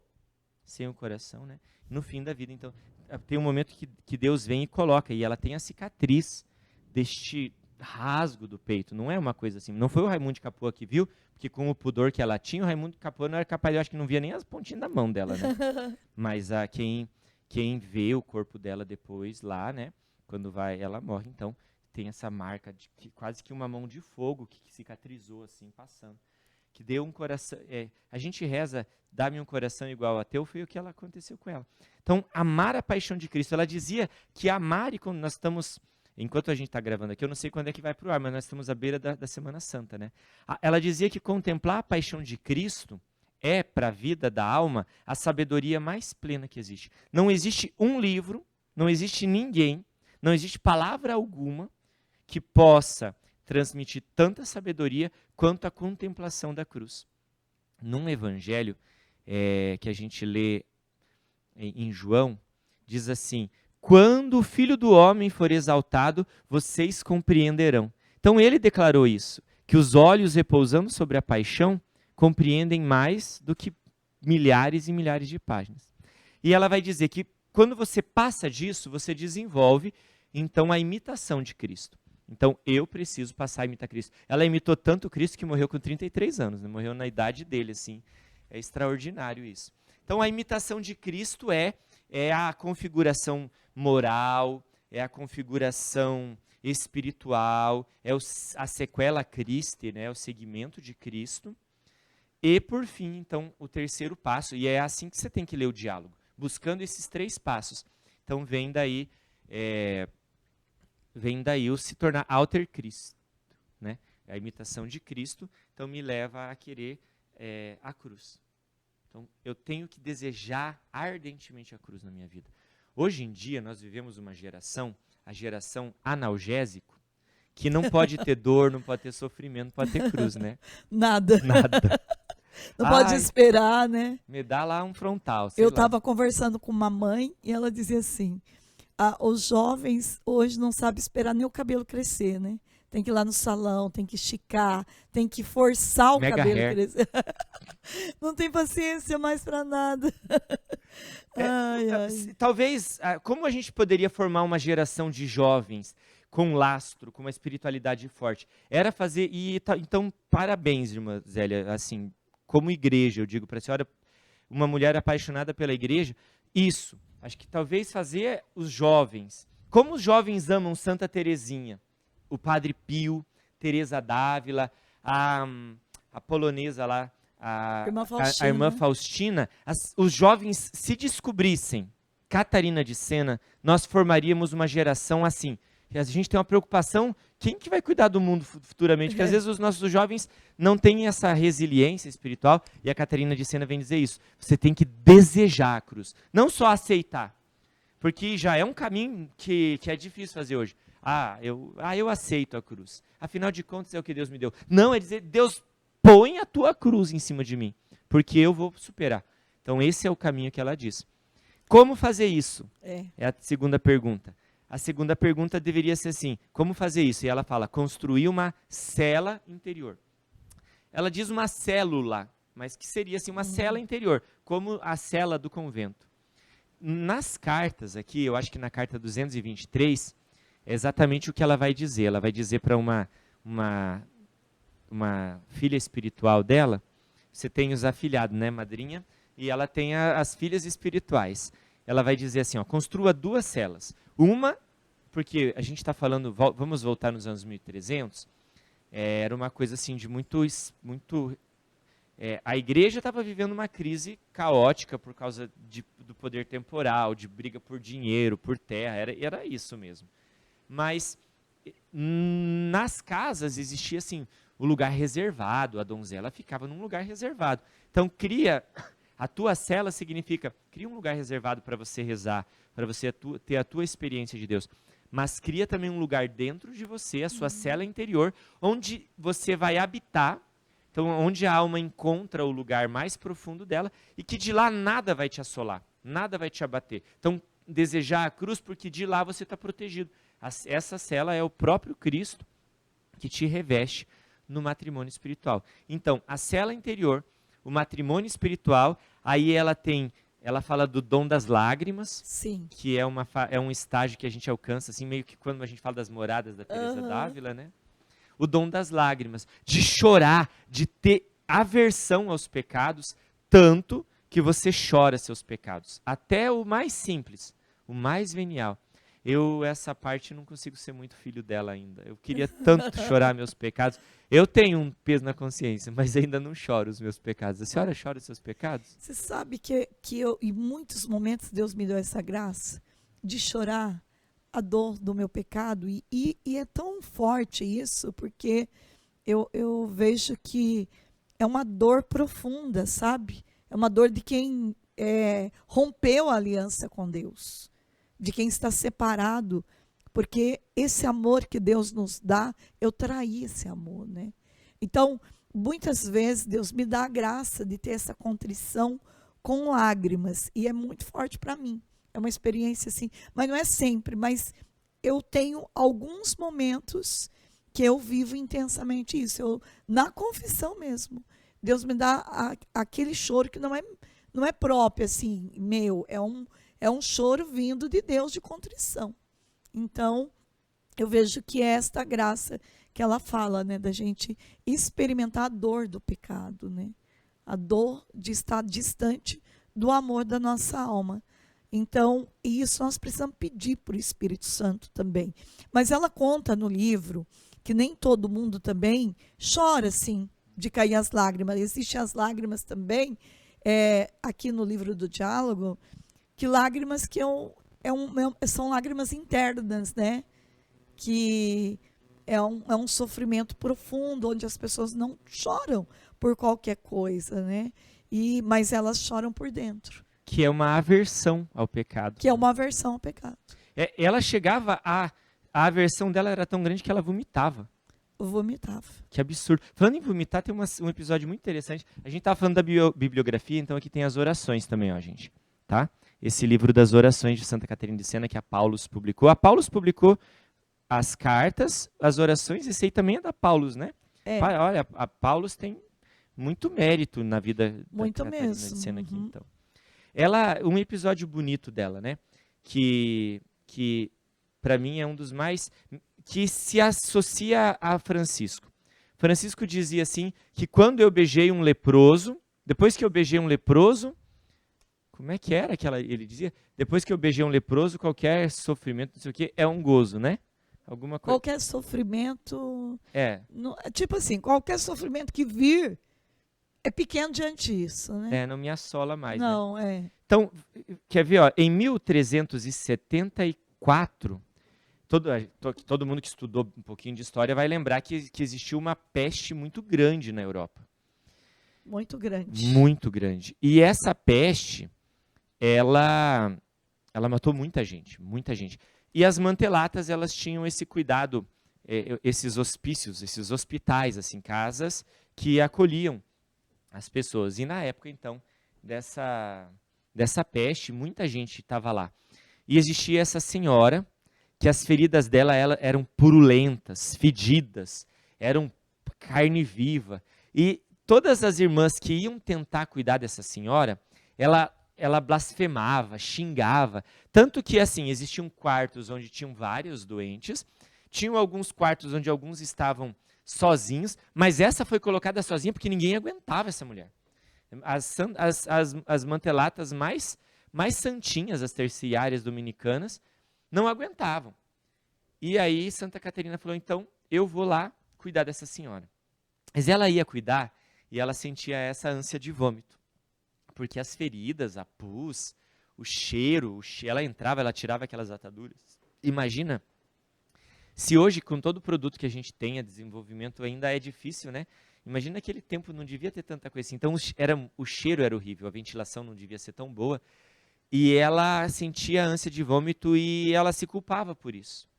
Speaker 2: sem o coração, né? No fim da vida, então, tem um momento que Deus vem e coloca, e ela tem a cicatriz deste rasgo do peito. Não é uma coisa assim. Não foi o Raimundo de Capua que viu, porque com o pudor que ela tinha, o Raimundo de Capua não era capaz, eu acho que não via nem as pontinhas da mão dela, né? Mas quem vê o corpo dela depois lá, né? Quando ela morre, então tem essa marca de quase que uma mão de fogo que cicatrizou assim, passando. Que deu um coração. A gente reza, dá-me um coração igual a teu, foi o que aconteceu com ela. Então, amar a paixão de Cristo. Ela dizia que amar, e quando nós estamos, enquanto a gente está gravando aqui, eu não sei quando é que vai para o ar, mas nós estamos à beira da Semana Santa, né? Ela dizia que contemplar a paixão de Cristo é, para a vida da alma, a sabedoria mais plena que existe. Não existe um livro, não existe ninguém, não existe palavra alguma que possa transmitir tanta sabedoria quanto a contemplação da cruz. Num evangelho que a gente lê em João, diz assim: quando o Filho do Homem for exaltado, vocês compreenderão. Então ele declarou isso, que os olhos repousando sobre a paixão compreendem mais do que milhares e milhares de páginas. E ela vai dizer que quando você passa disso, você desenvolve então a imitação de Cristo. Então, eu preciso passar a imitar Cristo. Ela imitou tanto Cristo que morreu com 33 anos, né? Morreu na idade dele, assim. É extraordinário isso. Então, a imitação de Cristo é a configuração moral, é a configuração espiritual, é a sequela Christi, né? O seguimento de Cristo. E, por fim, então, o terceiro passo, e é assim que você tem que ler o diálogo, buscando esses 3 passos. Então, vem daí o se tornar alter Cristo, né? A imitação de Cristo, então me leva a querer a cruz. Então eu tenho que desejar ardentemente a cruz na minha vida. Hoje em dia nós vivemos uma geração, a geração analgésico, que não pode ter dor, não pode ter sofrimento, não pode ter cruz, né?
Speaker 1: Nada.
Speaker 2: Nada.
Speaker 1: Não pode esperar, né?
Speaker 2: Me dá lá um frontal,
Speaker 1: Eu estava conversando com uma mãe e ela dizia assim: os jovens hoje não sabem esperar nem o cabelo crescer, né? Tem que ir lá no salão, tem que esticar, tem que forçar o cabelo crescer. Não tem paciência mais para nada.
Speaker 2: Talvez, como a gente poderia formar uma geração de jovens com lastro, com uma espiritualidade forte? Era fazer, então, parabéns, irmã Zélia, assim, como igreja, eu digo para a senhora, uma mulher apaixonada pela igreja, isso. Acho que talvez fazer os jovens, como os jovens amam Santa Teresinha, o Padre Pio, Teresa d'Ávila, a polonesa lá, a irmã Faustina, os jovens se descobrissem Catarina de Sena, nós formaríamos uma geração assim. A gente tem uma preocupação, quem que vai cuidar do mundo futuramente? Porque às vezes os nossos jovens não têm essa resiliência espiritual, e a Catarina de Sena vem dizer isso. Você tem que desejar a cruz, não só aceitar, porque já é um caminho que é difícil fazer hoje. Eu aceito a cruz. Afinal de contas é o que Deus me deu. Não, é dizer, Deus, põe a tua cruz em cima de mim, porque eu vou superar. Então esse é o caminho que ela diz. Como fazer isso? É a segunda pergunta. A segunda pergunta deveria ser assim: como fazer isso? E ela fala, construir uma cela interior. Ela diz uma célula, mas que seria assim, uma cela interior, como a cela do convento. nas cartas aqui, eu acho que na carta 223, é exatamente o que ela vai dizer. Ela vai dizer para uma filha espiritual dela, você tem os afilhados, né, madrinha? E ela tem as filhas espirituais. Ela vai dizer assim, ó, construa 2 celas. Uma, porque a gente está falando, vamos voltar nos anos 1300, era uma coisa assim de muito a igreja estava vivendo uma crise caótica por causa do poder temporal, de briga por dinheiro, por terra, era isso mesmo. Mas nas casas existia assim, o lugar reservado, a donzela ficava num lugar reservado. Então a tua cela significa, cria um lugar reservado para você rezar, para você ter a tua experiência de Deus. Mas cria também um lugar dentro de você, a sua cela interior, onde você vai habitar. Então, onde a alma encontra o lugar mais profundo dela e que de lá nada vai te assolar, nada vai te abater. Então, desejar a cruz porque de lá você está protegido. Essa cela é o próprio Cristo que te reveste no matrimônio espiritual. Então, a cela interior, o matrimônio espiritual, aí ela fala do dom das lágrimas,
Speaker 1: Sim.
Speaker 2: que é um estágio que a gente alcança, assim, meio que quando a gente fala das moradas da Teresa d'Ávila, né? O dom das lágrimas, de chorar, de ter aversão aos pecados, tanto que você chora seus pecados. Até o mais simples, o mais venial. Essa parte, não consigo ser muito filho dela ainda. Eu queria tanto chorar meus pecados. Eu tenho um peso na consciência, mas ainda não choro os meus pecados. A senhora chora os seus pecados?
Speaker 1: Você sabe que eu, em muitos momentos, Deus me deu essa graça de chorar a dor do meu pecado, e é tão forte isso, porque eu vejo que é uma dor profunda, sabe? É uma dor de quem rompeu a aliança com Deus, de quem está separado, porque esse amor que Deus nos dá, eu traí esse amor, né? Então, muitas vezes Deus me dá a graça de ter essa contrição com lágrimas, e é muito forte para mim. É uma experiência assim, mas não é sempre, mas eu tenho alguns momentos que eu vivo intensamente isso. Na confissão mesmo, Deus me dá aquele choro que não é próprio, assim, meu, é um choro vindo de Deus de contrição. Então, eu vejo que é esta graça que ela fala, né, da gente experimentar a dor do pecado, né? A dor de estar distante do amor da nossa alma. Então, isso nós precisamos pedir para o Espírito Santo também. Mas ela conta no livro que nem todo mundo também chora, assim, de cair as lágrimas. Existem as lágrimas também, aqui no livro do Diálogo, que lágrimas que são lágrimas internas, né? Que é um sofrimento profundo, onde as pessoas não choram por qualquer coisa, né? Mas elas choram por dentro.
Speaker 2: Que é uma aversão ao pecado.
Speaker 1: Que é uma aversão ao pecado.
Speaker 2: Ela chegava a aversão dela era tão grande que ela vomitava.
Speaker 1: Vomitava.
Speaker 2: Que absurdo. Falando em vomitar, tem um episódio muito interessante. A gente estava falando da bibliografia, então aqui tem as orações também, ó, gente. Tá? Esse livro das orações de Santa Catarina de Sena que a Paulus publicou. A Paulus publicou as cartas, as orações, esse aí também é da Paulus, né? Olha, a Paulus tem muito mérito na vida
Speaker 1: muito
Speaker 2: da Catarina
Speaker 1: mesmo.
Speaker 2: de Sena aqui,
Speaker 1: Uhum.
Speaker 2: então. Um episódio bonito dela, né? Que para mim é um dos mais que se associa a Francisco. Francisco dizia assim que quando eu beijei um leproso, depois que eu beijei um leproso, como é que era ele dizia? Depois que eu beijei um leproso, qualquer sofrimento, não sei o que, é um gozo, né? Alguma coisa.
Speaker 1: Qualquer sofrimento, tipo assim, qualquer sofrimento que vir é pequeno diante disso, né?
Speaker 2: Não me assola mais,
Speaker 1: Não,
Speaker 2: né? Então, quer ver, ó, em 1374, todo mundo que estudou um pouquinho de história vai lembrar que existiu uma peste muito grande na Europa.
Speaker 1: Muito grande.
Speaker 2: Muito grande. E essa peste, ela matou muita gente, muita gente. E as mantelatas, elas tinham esse cuidado, esses hospícios, esses hospitais, assim, casas que acolhiam as pessoas. E na época, então, dessa peste, muita gente estava lá. E existia essa senhora, que as feridas dela eram purulentas, fedidas, eram carne viva. E todas as irmãs que iam tentar cuidar dessa senhora, ela ela blasfemava, xingava. Tanto que, assim, existiam quartos onde tinham vários doentes, tinham alguns quartos onde alguns estavam sozinhos, mas essa foi colocada sozinha porque ninguém aguentava essa mulher. As mantelatas mais santinhas, as terciárias dominicanas, não aguentavam. E aí Santa Catarina falou, então eu vou lá cuidar dessa senhora. Mas ela ia cuidar e ela sentia essa ânsia de vômito. Porque as feridas, a pus, o cheiro, ela entrava, ela tirava aquelas ataduras. Imagina, se hoje com todo o produto que a gente tem, a desenvolvimento ainda é difícil, né? Imagina naquele tempo não devia ter tanta coisa assim. Então o cheiro era horrível, a ventilação não devia ser tão boa. E ela sentia ânsia de vômito e ela se culpava por isso.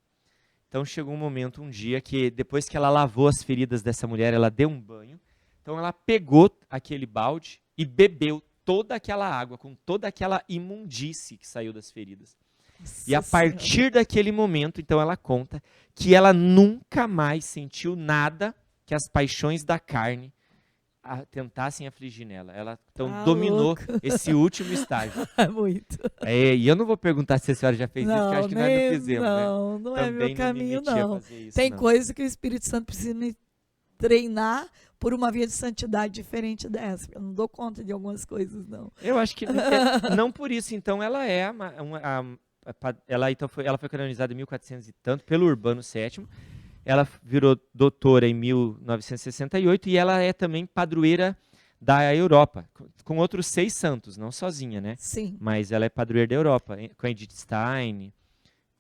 Speaker 2: Então chegou um momento, um dia, que depois que ela lavou as feridas dessa mulher, ela deu um banho. Então ela pegou aquele balde e bebeu toda aquela água, com toda aquela imundície que saiu das feridas.
Speaker 1: Nossa
Speaker 2: E a partir daquele momento, então ela conta que ela nunca mais sentiu nada que as paixões da carne tentassem afligir nela. Ela então dominou
Speaker 1: louco.
Speaker 2: esse último estágio.
Speaker 1: Muito.
Speaker 2: E eu não vou perguntar se a senhora já fez isso, porque eu acho que nós não fizemos, né?
Speaker 1: Não é meu caminho,
Speaker 2: Também
Speaker 1: não.
Speaker 2: a fazer isso,
Speaker 1: Tem
Speaker 2: não.
Speaker 1: coisa que o Espírito Santo precisa me treinar por uma via de santidade diferente dessa. Eu não dou conta de algumas coisas, não.
Speaker 2: Eu acho que não por isso. Então ela ela foi canonizada em 1400 e tanto pelo Urbano VII. Ela virou doutora em 1968 e ela é também padroeira da Europa, com outros 6 santos, não sozinha, né?
Speaker 1: Sim.
Speaker 2: Mas ela é padroeira da Europa, com a Edith Stein,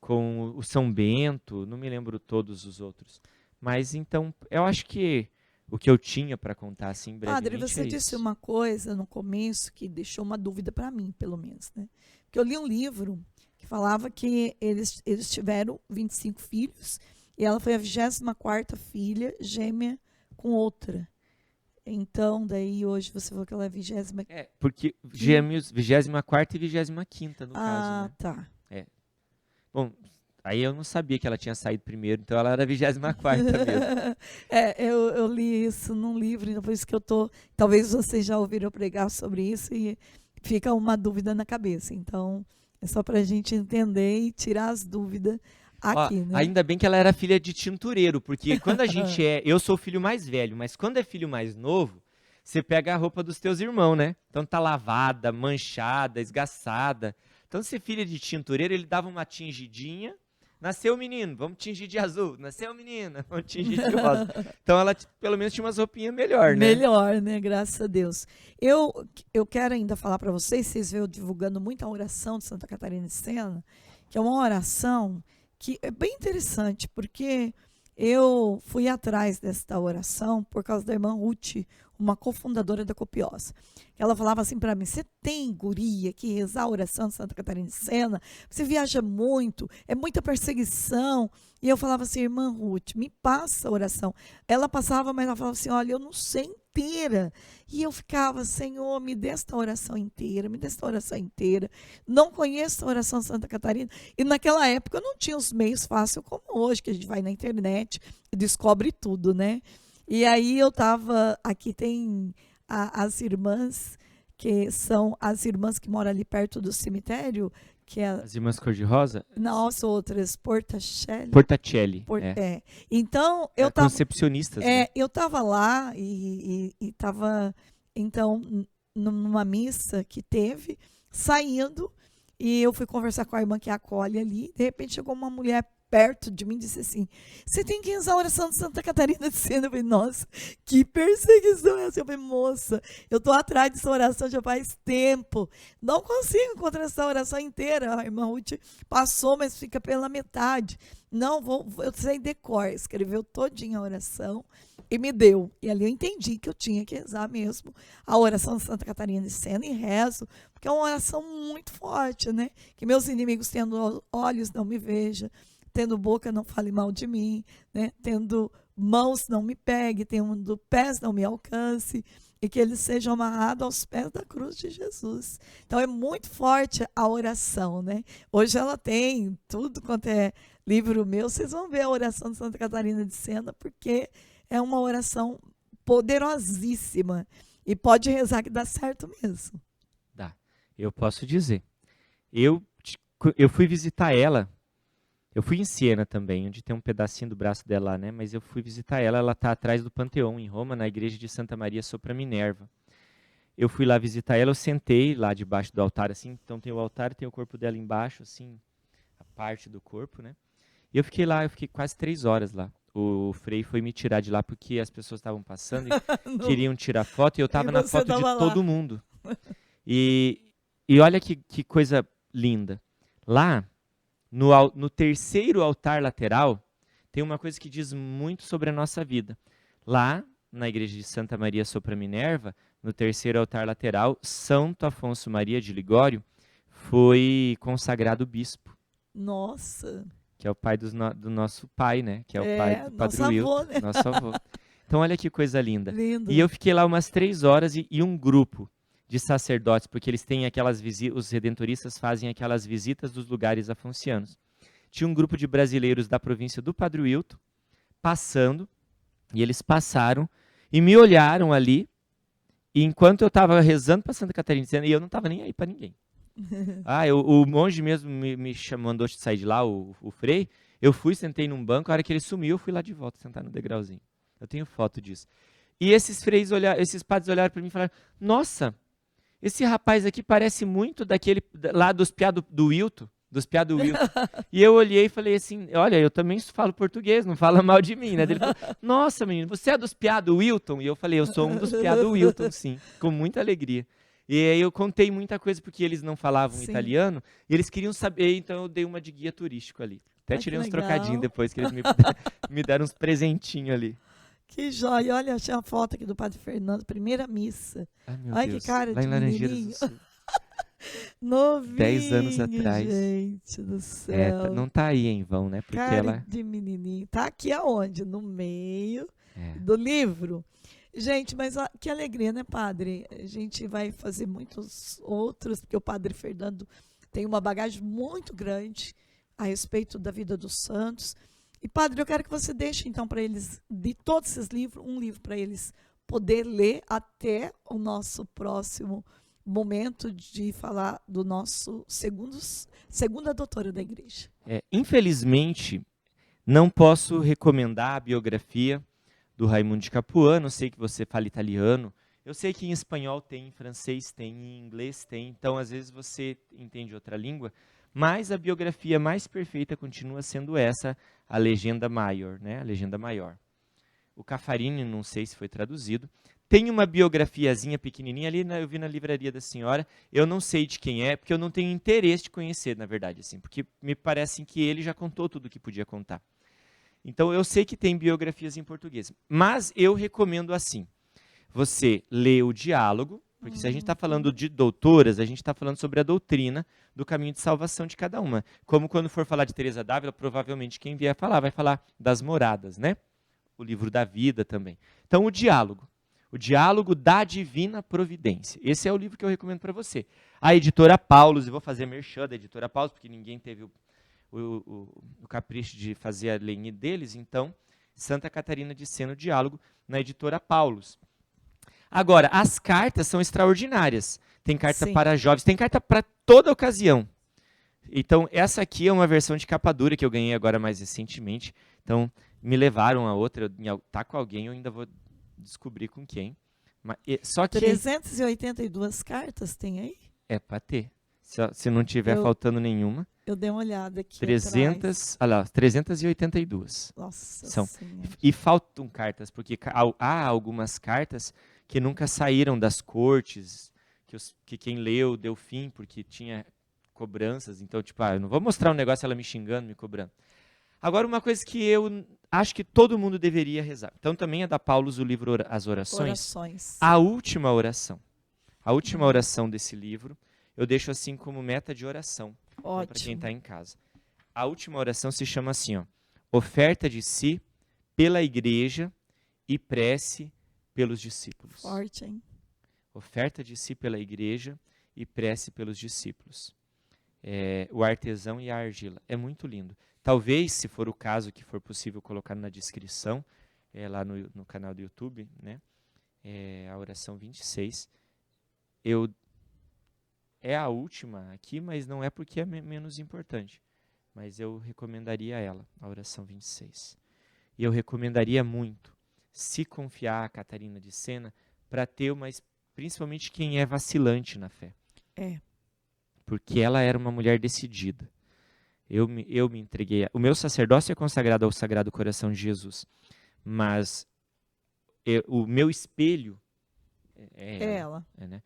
Speaker 2: com o São Bento, não me lembro todos os outros. Mas então, eu acho que o que eu tinha para contar assim brevemente
Speaker 1: Padre, você disse uma coisa no começo que deixou uma dúvida para mim, pelo menos, né? Porque eu li um livro que falava que eles tiveram 25 filhos e ela foi a 24ª filha gêmea com outra. Então, daí hoje você falou que ela é 20ª.
Speaker 2: Porque gêmeos, 24ª e 25ª no caso, né?
Speaker 1: Tá.
Speaker 2: Bom, aí eu não sabia que ela tinha saído primeiro, então ela era a 24ª mesmo.
Speaker 1: Eu li isso num livro, então por isso que eu tô. Talvez vocês já ouviram pregar sobre isso e fica uma dúvida na cabeça. Então, é só para a gente entender e tirar as dúvidas aqui, né?
Speaker 2: Ainda bem que ela era filha de tintureiro, porque quando a gente eu sou o filho mais velho, mas quando é filho mais novo, você pega a roupa dos teus irmãos, né? Então tá lavada, manchada, esgaçada. Então, se filha de tintureiro, ele dava uma tingidinha. Nasceu o menino, vamos tingir de azul. Nasceu a menina, vamos tingir de rosa. Então ela pelo menos tinha umas roupinhas melhor, né?
Speaker 1: Melhor, né? Graças a Deus. Eu quero ainda falar para vocês veem eu divulgando muito a oração de Santa Catarina de Sena, que é uma oração que é bem interessante, porque eu fui atrás desta oração por causa da irmã Ruth, uma cofundadora da Copiosa. Ela falava assim para mim, você tem guria que rezar a oração de Santa Catarina de Sena? Você viaja muito, é muita perseguição. E eu falava assim, irmã Ruth, me passa a oração. Ela passava, mas ela falava assim, olha, eu não sei inteira. E eu ficava, Senhor, me dê esta oração inteira, me dê esta oração inteira. Não conheço a oração de Santa Catarina. E naquela época eu não tinha os meios fáceis como hoje, que a gente vai na internet e descobre tudo, né? E aí eu estava, aqui tem as irmãs, que são as irmãs que moram ali perto do cemitério, que é...
Speaker 2: As irmãs cor-de-rosa?
Speaker 1: Nossa, outras, Portacelli. Então, eu estava...
Speaker 2: Concepcionistas, né?
Speaker 1: Eu estava lá e estava, então, numa missa que teve, saindo, e eu fui conversar com a irmã que acolhe ali, de repente chegou uma mulher perto de mim e disse assim, você tem que rezar a oração de Santa Catarina de Sena. Eu falei, nossa, que perseguição é essa? Eu falei, moça, eu estou atrás dessa oração já faz tempo, não consigo encontrar essa oração inteira. A irmã Ruth passou, mas fica pela metade. Não, eu sei decor, escreveu todinha a oração e me deu. E ali eu entendi que eu tinha que rezar mesmo a oração de Santa Catarina de Sena e rezo, porque é uma oração muito forte, né? Que meus inimigos tendo olhos não me vejam, tendo boca não fale mal de mim, né? Tendo mãos não me pegue, tendo pés não me alcance, e que eles sejam amarrados aos pés da cruz de Jesus. Então é muito forte a oração, né? Hoje ela tem tudo quanto é livro meu, vocês vão ver a oração de Santa Catarina de Sena, porque é uma oração poderosíssima e pode rezar que dá certo mesmo.
Speaker 2: Dá. Eu posso dizer. Eu, eu fui visitar ela. Eu fui em Siena também, onde tem um pedacinho do braço dela lá, né? Mas eu fui visitar ela. Ela está atrás do Panteão, em Roma, na igreja de Santa Maria sopra Minerva. Eu fui lá visitar ela, eu sentei lá debaixo do altar, assim. Então tem o altar, tem o corpo dela embaixo, assim, a parte do corpo, né? E eu fiquei lá, eu fiquei quase 3 horas lá. O Frei foi me tirar de lá porque as pessoas estavam passando e
Speaker 1: No-
Speaker 2: queriam tirar foto e eu
Speaker 1: e
Speaker 2: estava na
Speaker 1: você
Speaker 2: foto de
Speaker 1: estava
Speaker 2: todo
Speaker 1: lá.
Speaker 2: mundo. E, e olha que coisa linda. Lá, no terceiro altar lateral, tem uma coisa que diz muito sobre a nossa vida. Lá, na igreja de Santa Maria sopra Minerva, no terceiro altar lateral, Santo Afonso Maria de Ligório foi consagrado bispo,
Speaker 1: Nossa,
Speaker 2: que é o pai do nosso pai, né? Que é o pai do Padre
Speaker 1: nosso avô,
Speaker 2: Wilton,
Speaker 1: né?
Speaker 2: nosso avô. Então, olha que coisa linda. E
Speaker 1: Lindo.
Speaker 2: eu fiquei lá umas 3 horas e um grupo de sacerdotes, porque eles têm aquelas visitas, os redentoristas fazem aquelas visitas dos lugares afoncianos. Tinha um grupo de brasileiros da província do Padre Wilton passando, e eles passaram e me olharam ali, e enquanto eu estava rezando para Santa Catarina, e eu não estava nem aí para ninguém. O monge mesmo me mandou sair de lá, o Frei. Eu fui, sentei num banco, a hora que ele sumiu, eu fui lá de volta, sentar no degrauzinho. Eu tenho foto disso. E esses padres olharam para mim e falaram: Nossa, esse rapaz aqui parece muito daquele lá dos piá do Wilton, dos piá do Wilton. E eu olhei e falei assim: Olha, eu também falo português, não fala mal de mim, né? Ele falou: Nossa, menino, você é dos piá do Wilton? E eu falei: Eu sou um dos piá do Wilton, sim, com muita alegria. E aí eu contei muita coisa porque eles não falavam
Speaker 1: Sim.
Speaker 2: italiano, e eles queriam saber, então eu dei uma de guia turístico ali. Até
Speaker 1: Ai, que
Speaker 2: tirei uns trocadinhos
Speaker 1: legal.
Speaker 2: depois que eles me deram uns presentinhos ali.
Speaker 1: Que joia. Olha, achei a foto aqui do Padre Fernando, primeira missa.
Speaker 2: Ai, meu
Speaker 1: Ai, que
Speaker 2: Deus.
Speaker 1: cara
Speaker 2: Lá em
Speaker 1: de
Speaker 2: Laranjeiras do
Speaker 1: menininho.
Speaker 2: Sul. 10 anos
Speaker 1: Novinho,
Speaker 2: atrás.
Speaker 1: gente do
Speaker 2: É,
Speaker 1: céu.
Speaker 2: não tá aí em vão, né? Porque
Speaker 1: Cara
Speaker 2: ela.
Speaker 1: de menininho. Tá aqui aonde? No meio
Speaker 2: É.
Speaker 1: do livro. Gente, mas ó, que alegria, né, padre? A gente vai fazer muitos outros, porque o Padre Fernando tem uma bagagem muito grande a respeito da vida dos santos. E, padre, eu quero que você deixe, então, para eles, de todos esses livros, um livro para eles poder ler até o nosso próximo momento de falar do nosso segunda doutora da igreja.
Speaker 2: Infelizmente, não posso recomendar a biografia do Raimundo de Capuano. Eu sei que você fala italiano. Eu sei que em espanhol tem, em francês tem, em inglês tem. Então, às vezes, você entende outra língua. Mas a biografia mais perfeita continua sendo essa, a Legenda Maior, né? A Legenda Maior. O Caffarini, não sei se foi traduzido. Tem uma biografiazinha pequenininha ali, eu vi na livraria da senhora. Eu não sei de quem é, porque eu não tenho interesse de conhecer, na verdade, assim, porque me parece que ele já contou tudo o que podia contar. Então eu sei que tem biografias em português, mas eu recomendo assim: você lê o diálogo, porque se a gente está falando de doutoras, a gente está falando sobre a doutrina do caminho de salvação de cada uma. Como quando for falar de Teresa d'Ávila, provavelmente quem vier falar vai falar das moradas, né? O livro da vida também. Então o diálogo da divina providência. Esse é o livro que eu recomendo para você. A editora Paulus, eu vou fazer merchan da editora Paulus, porque ninguém teve o capricho de fazer a linha deles, então, Santa Catarina de Sena, o diálogo, na editora Paulus. Agora, as cartas são extraordinárias. Tem carta
Speaker 1: Sim.
Speaker 2: para jovens, tem carta para toda ocasião. Então, essa aqui é uma versão de capa dura que eu ganhei agora mais recentemente. Então, me levaram a outra. Tá com alguém, eu ainda vou descobrir com quem. Só que
Speaker 1: 382 cartas tem aí?
Speaker 2: é para ter. Se não tiver
Speaker 1: Eu,
Speaker 2: faltando nenhuma.
Speaker 1: eu dei uma olhada aqui atrás.
Speaker 2: 300, olha lá, 382
Speaker 1: Nossa
Speaker 2: são.
Speaker 1: Senhora.
Speaker 2: E faltam cartas, porque há algumas cartas que nunca saíram das cortes, que quem leu deu fim, porque tinha cobranças. Então, tipo, eu não vou mostrar um negócio ela me xingando, me cobrando. Agora, uma coisa que eu acho que todo mundo deveria rezar. Então, também é da Paulus o livro As Orações.
Speaker 1: Orações.
Speaker 2: A última oração. A última oração desse livro, eu deixo assim como meta de oração. Então, para quem
Speaker 1: Ótimo.
Speaker 2: está em casa. A última oração se chama assim, ó: oferta de si pela igreja e prece pelos discípulos.
Speaker 1: Forte, hein?
Speaker 2: Oferta de si pela igreja e prece pelos discípulos. O artesão e a argila. É muito lindo. Talvez, se for o caso, que for possível colocar na descrição, lá no canal do YouTube, né? A oração 26, eu é a última aqui, mas não é porque é menos importante. Mas eu recomendaria ela, a oração 26. E eu recomendaria muito se confiar a Catarina de Sena para ter principalmente quem é vacilante na fé.
Speaker 1: É.
Speaker 2: Porque ela era uma mulher decidida. Eu me entreguei. O meu sacerdócio é consagrado ao Sagrado Coração de Jesus. Mas o meu espelho é
Speaker 1: ela.
Speaker 2: né?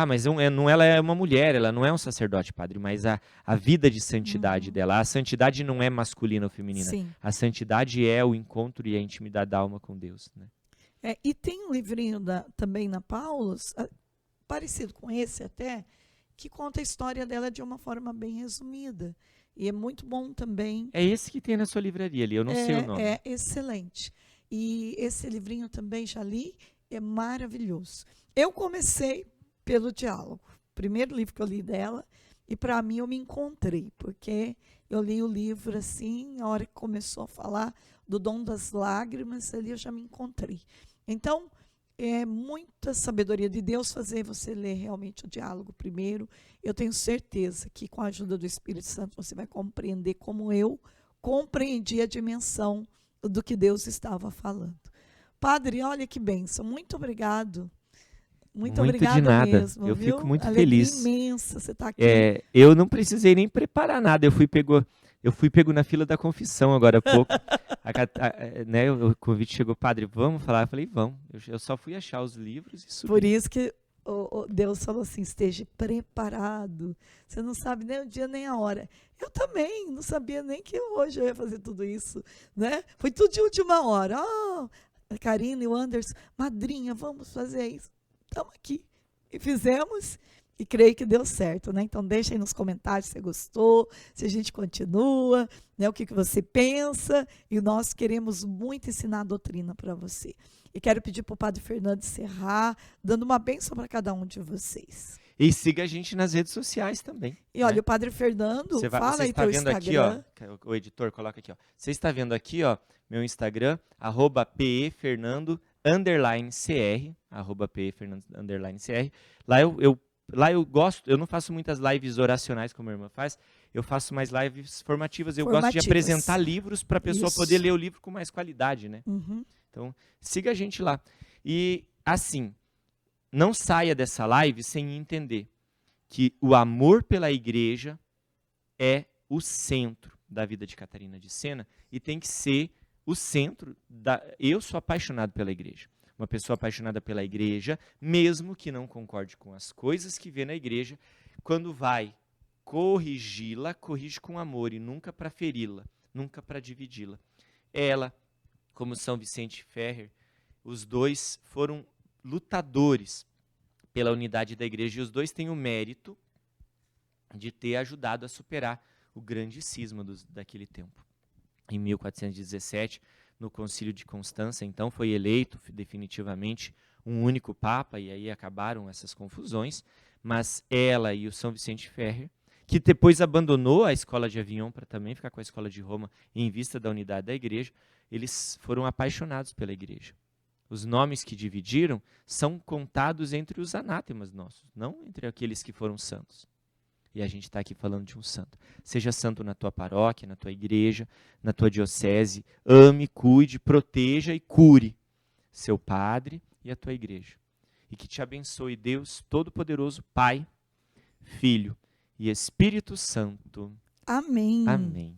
Speaker 2: Mas ela é uma mulher, ela não é um sacerdote, padre, mas a vida de santidade dela. A santidade não é masculina ou feminina.
Speaker 1: Sim.
Speaker 2: A santidade é o encontro e a intimidade da alma com Deus. Né?
Speaker 1: E tem um livrinho também na Paulus, parecido com esse até, que conta a história dela de uma forma bem resumida. E é muito bom também.
Speaker 2: É esse que tem na sua livraria ali, eu não sei o nome.
Speaker 1: É excelente. E esse livrinho também já li, é maravilhoso. Eu comecei pelo diálogo. Primeiro livro que eu li dela, e para mim eu me encontrei, porque eu li o livro assim, a hora que começou a falar do dom das lágrimas, ali eu já me encontrei. Então, é muita sabedoria de Deus fazer você ler realmente o diálogo primeiro. Eu tenho certeza que com a ajuda do Espírito Santo você vai compreender como eu compreendi a dimensão do que Deus estava falando. Padre, olha que bênção. Muito obrigado. Muito obrigada
Speaker 2: de nada.
Speaker 1: mesmo.
Speaker 2: Eu
Speaker 1: viu?
Speaker 2: fico muito
Speaker 1: Alegria
Speaker 2: feliz.
Speaker 1: Imensa você estar aqui.
Speaker 2: Eu não precisei nem preparar nada. Eu fui pego na fila da confissão agora há pouco. Né, o convite chegou, padre, vamos falar? Eu falei, vamos. Eu só fui achar os livros e subi.
Speaker 1: Por isso que Deus falou assim, esteja preparado. Você não sabe nem o dia nem a hora. Eu também não sabia nem que hoje eu ia fazer tudo isso. Né? Foi tudo de última hora. A Karine e o Anderson, madrinha, vamos fazer isso. Estamos aqui. E fizemos. E creio que deu certo, né? Então deixa aí nos comentários se você gostou, se a gente continua, né? O que você pensa. E nós queremos muito ensinar a doutrina para você. E quero pedir para o Padre Fernando encerrar, dando uma bênção para cada um de vocês.
Speaker 2: E siga a gente nas redes sociais também.
Speaker 1: E olha, o Padre Fernando, fala aí teu Instagram.
Speaker 2: Aqui, ó, o editor coloca aqui, ó. Você está vendo aqui, ó, meu Instagram, @pefernando_cr, @pefernando_cr. Lá eu gosto, eu não faço muitas lives oracionais como a irmã faz, eu faço mais lives formativas. Eu gosto de apresentar livros para a pessoa poder ler o livro com mais qualidade, né?
Speaker 1: Uhum.
Speaker 2: Então, siga a gente lá. E, assim, não saia dessa live sem entender que o amor pela igreja é o centro da vida de Catarina de Sena e tem que ser o centro da... Eu sou apaixonado pela igreja. Uma pessoa apaixonada pela igreja, mesmo que não concorde com as coisas que vê na igreja, quando vai corrigi-la, corrige com amor e nunca para feri-la, nunca para dividi-la. Ela, como São Vicente Ferrer, os dois foram lutadores pela unidade da igreja e os dois têm o mérito de ter ajudado a superar o grande cisma daquele tempo. Em 1417, no Concílio de Constança, então, foi eleito definitivamente um único Papa, e aí acabaram essas confusões, mas ela e o São Vicente Ferrer, que depois abandonou a escola de Avignon para também ficar com a escola de Roma em vista da unidade da igreja, eles foram apaixonados pela igreja. Os nomes que dividiram são contados entre os anátemas nossos, não entre aqueles que foram santos. E a gente está aqui falando de um santo. Seja santo na tua paróquia, na tua igreja, na tua diocese. Ame, cuide, proteja e cure seu padre e a tua igreja. E que te abençoe Deus Todo-Poderoso, Pai, Filho e Espírito Santo.
Speaker 1: Amém.
Speaker 2: Amém.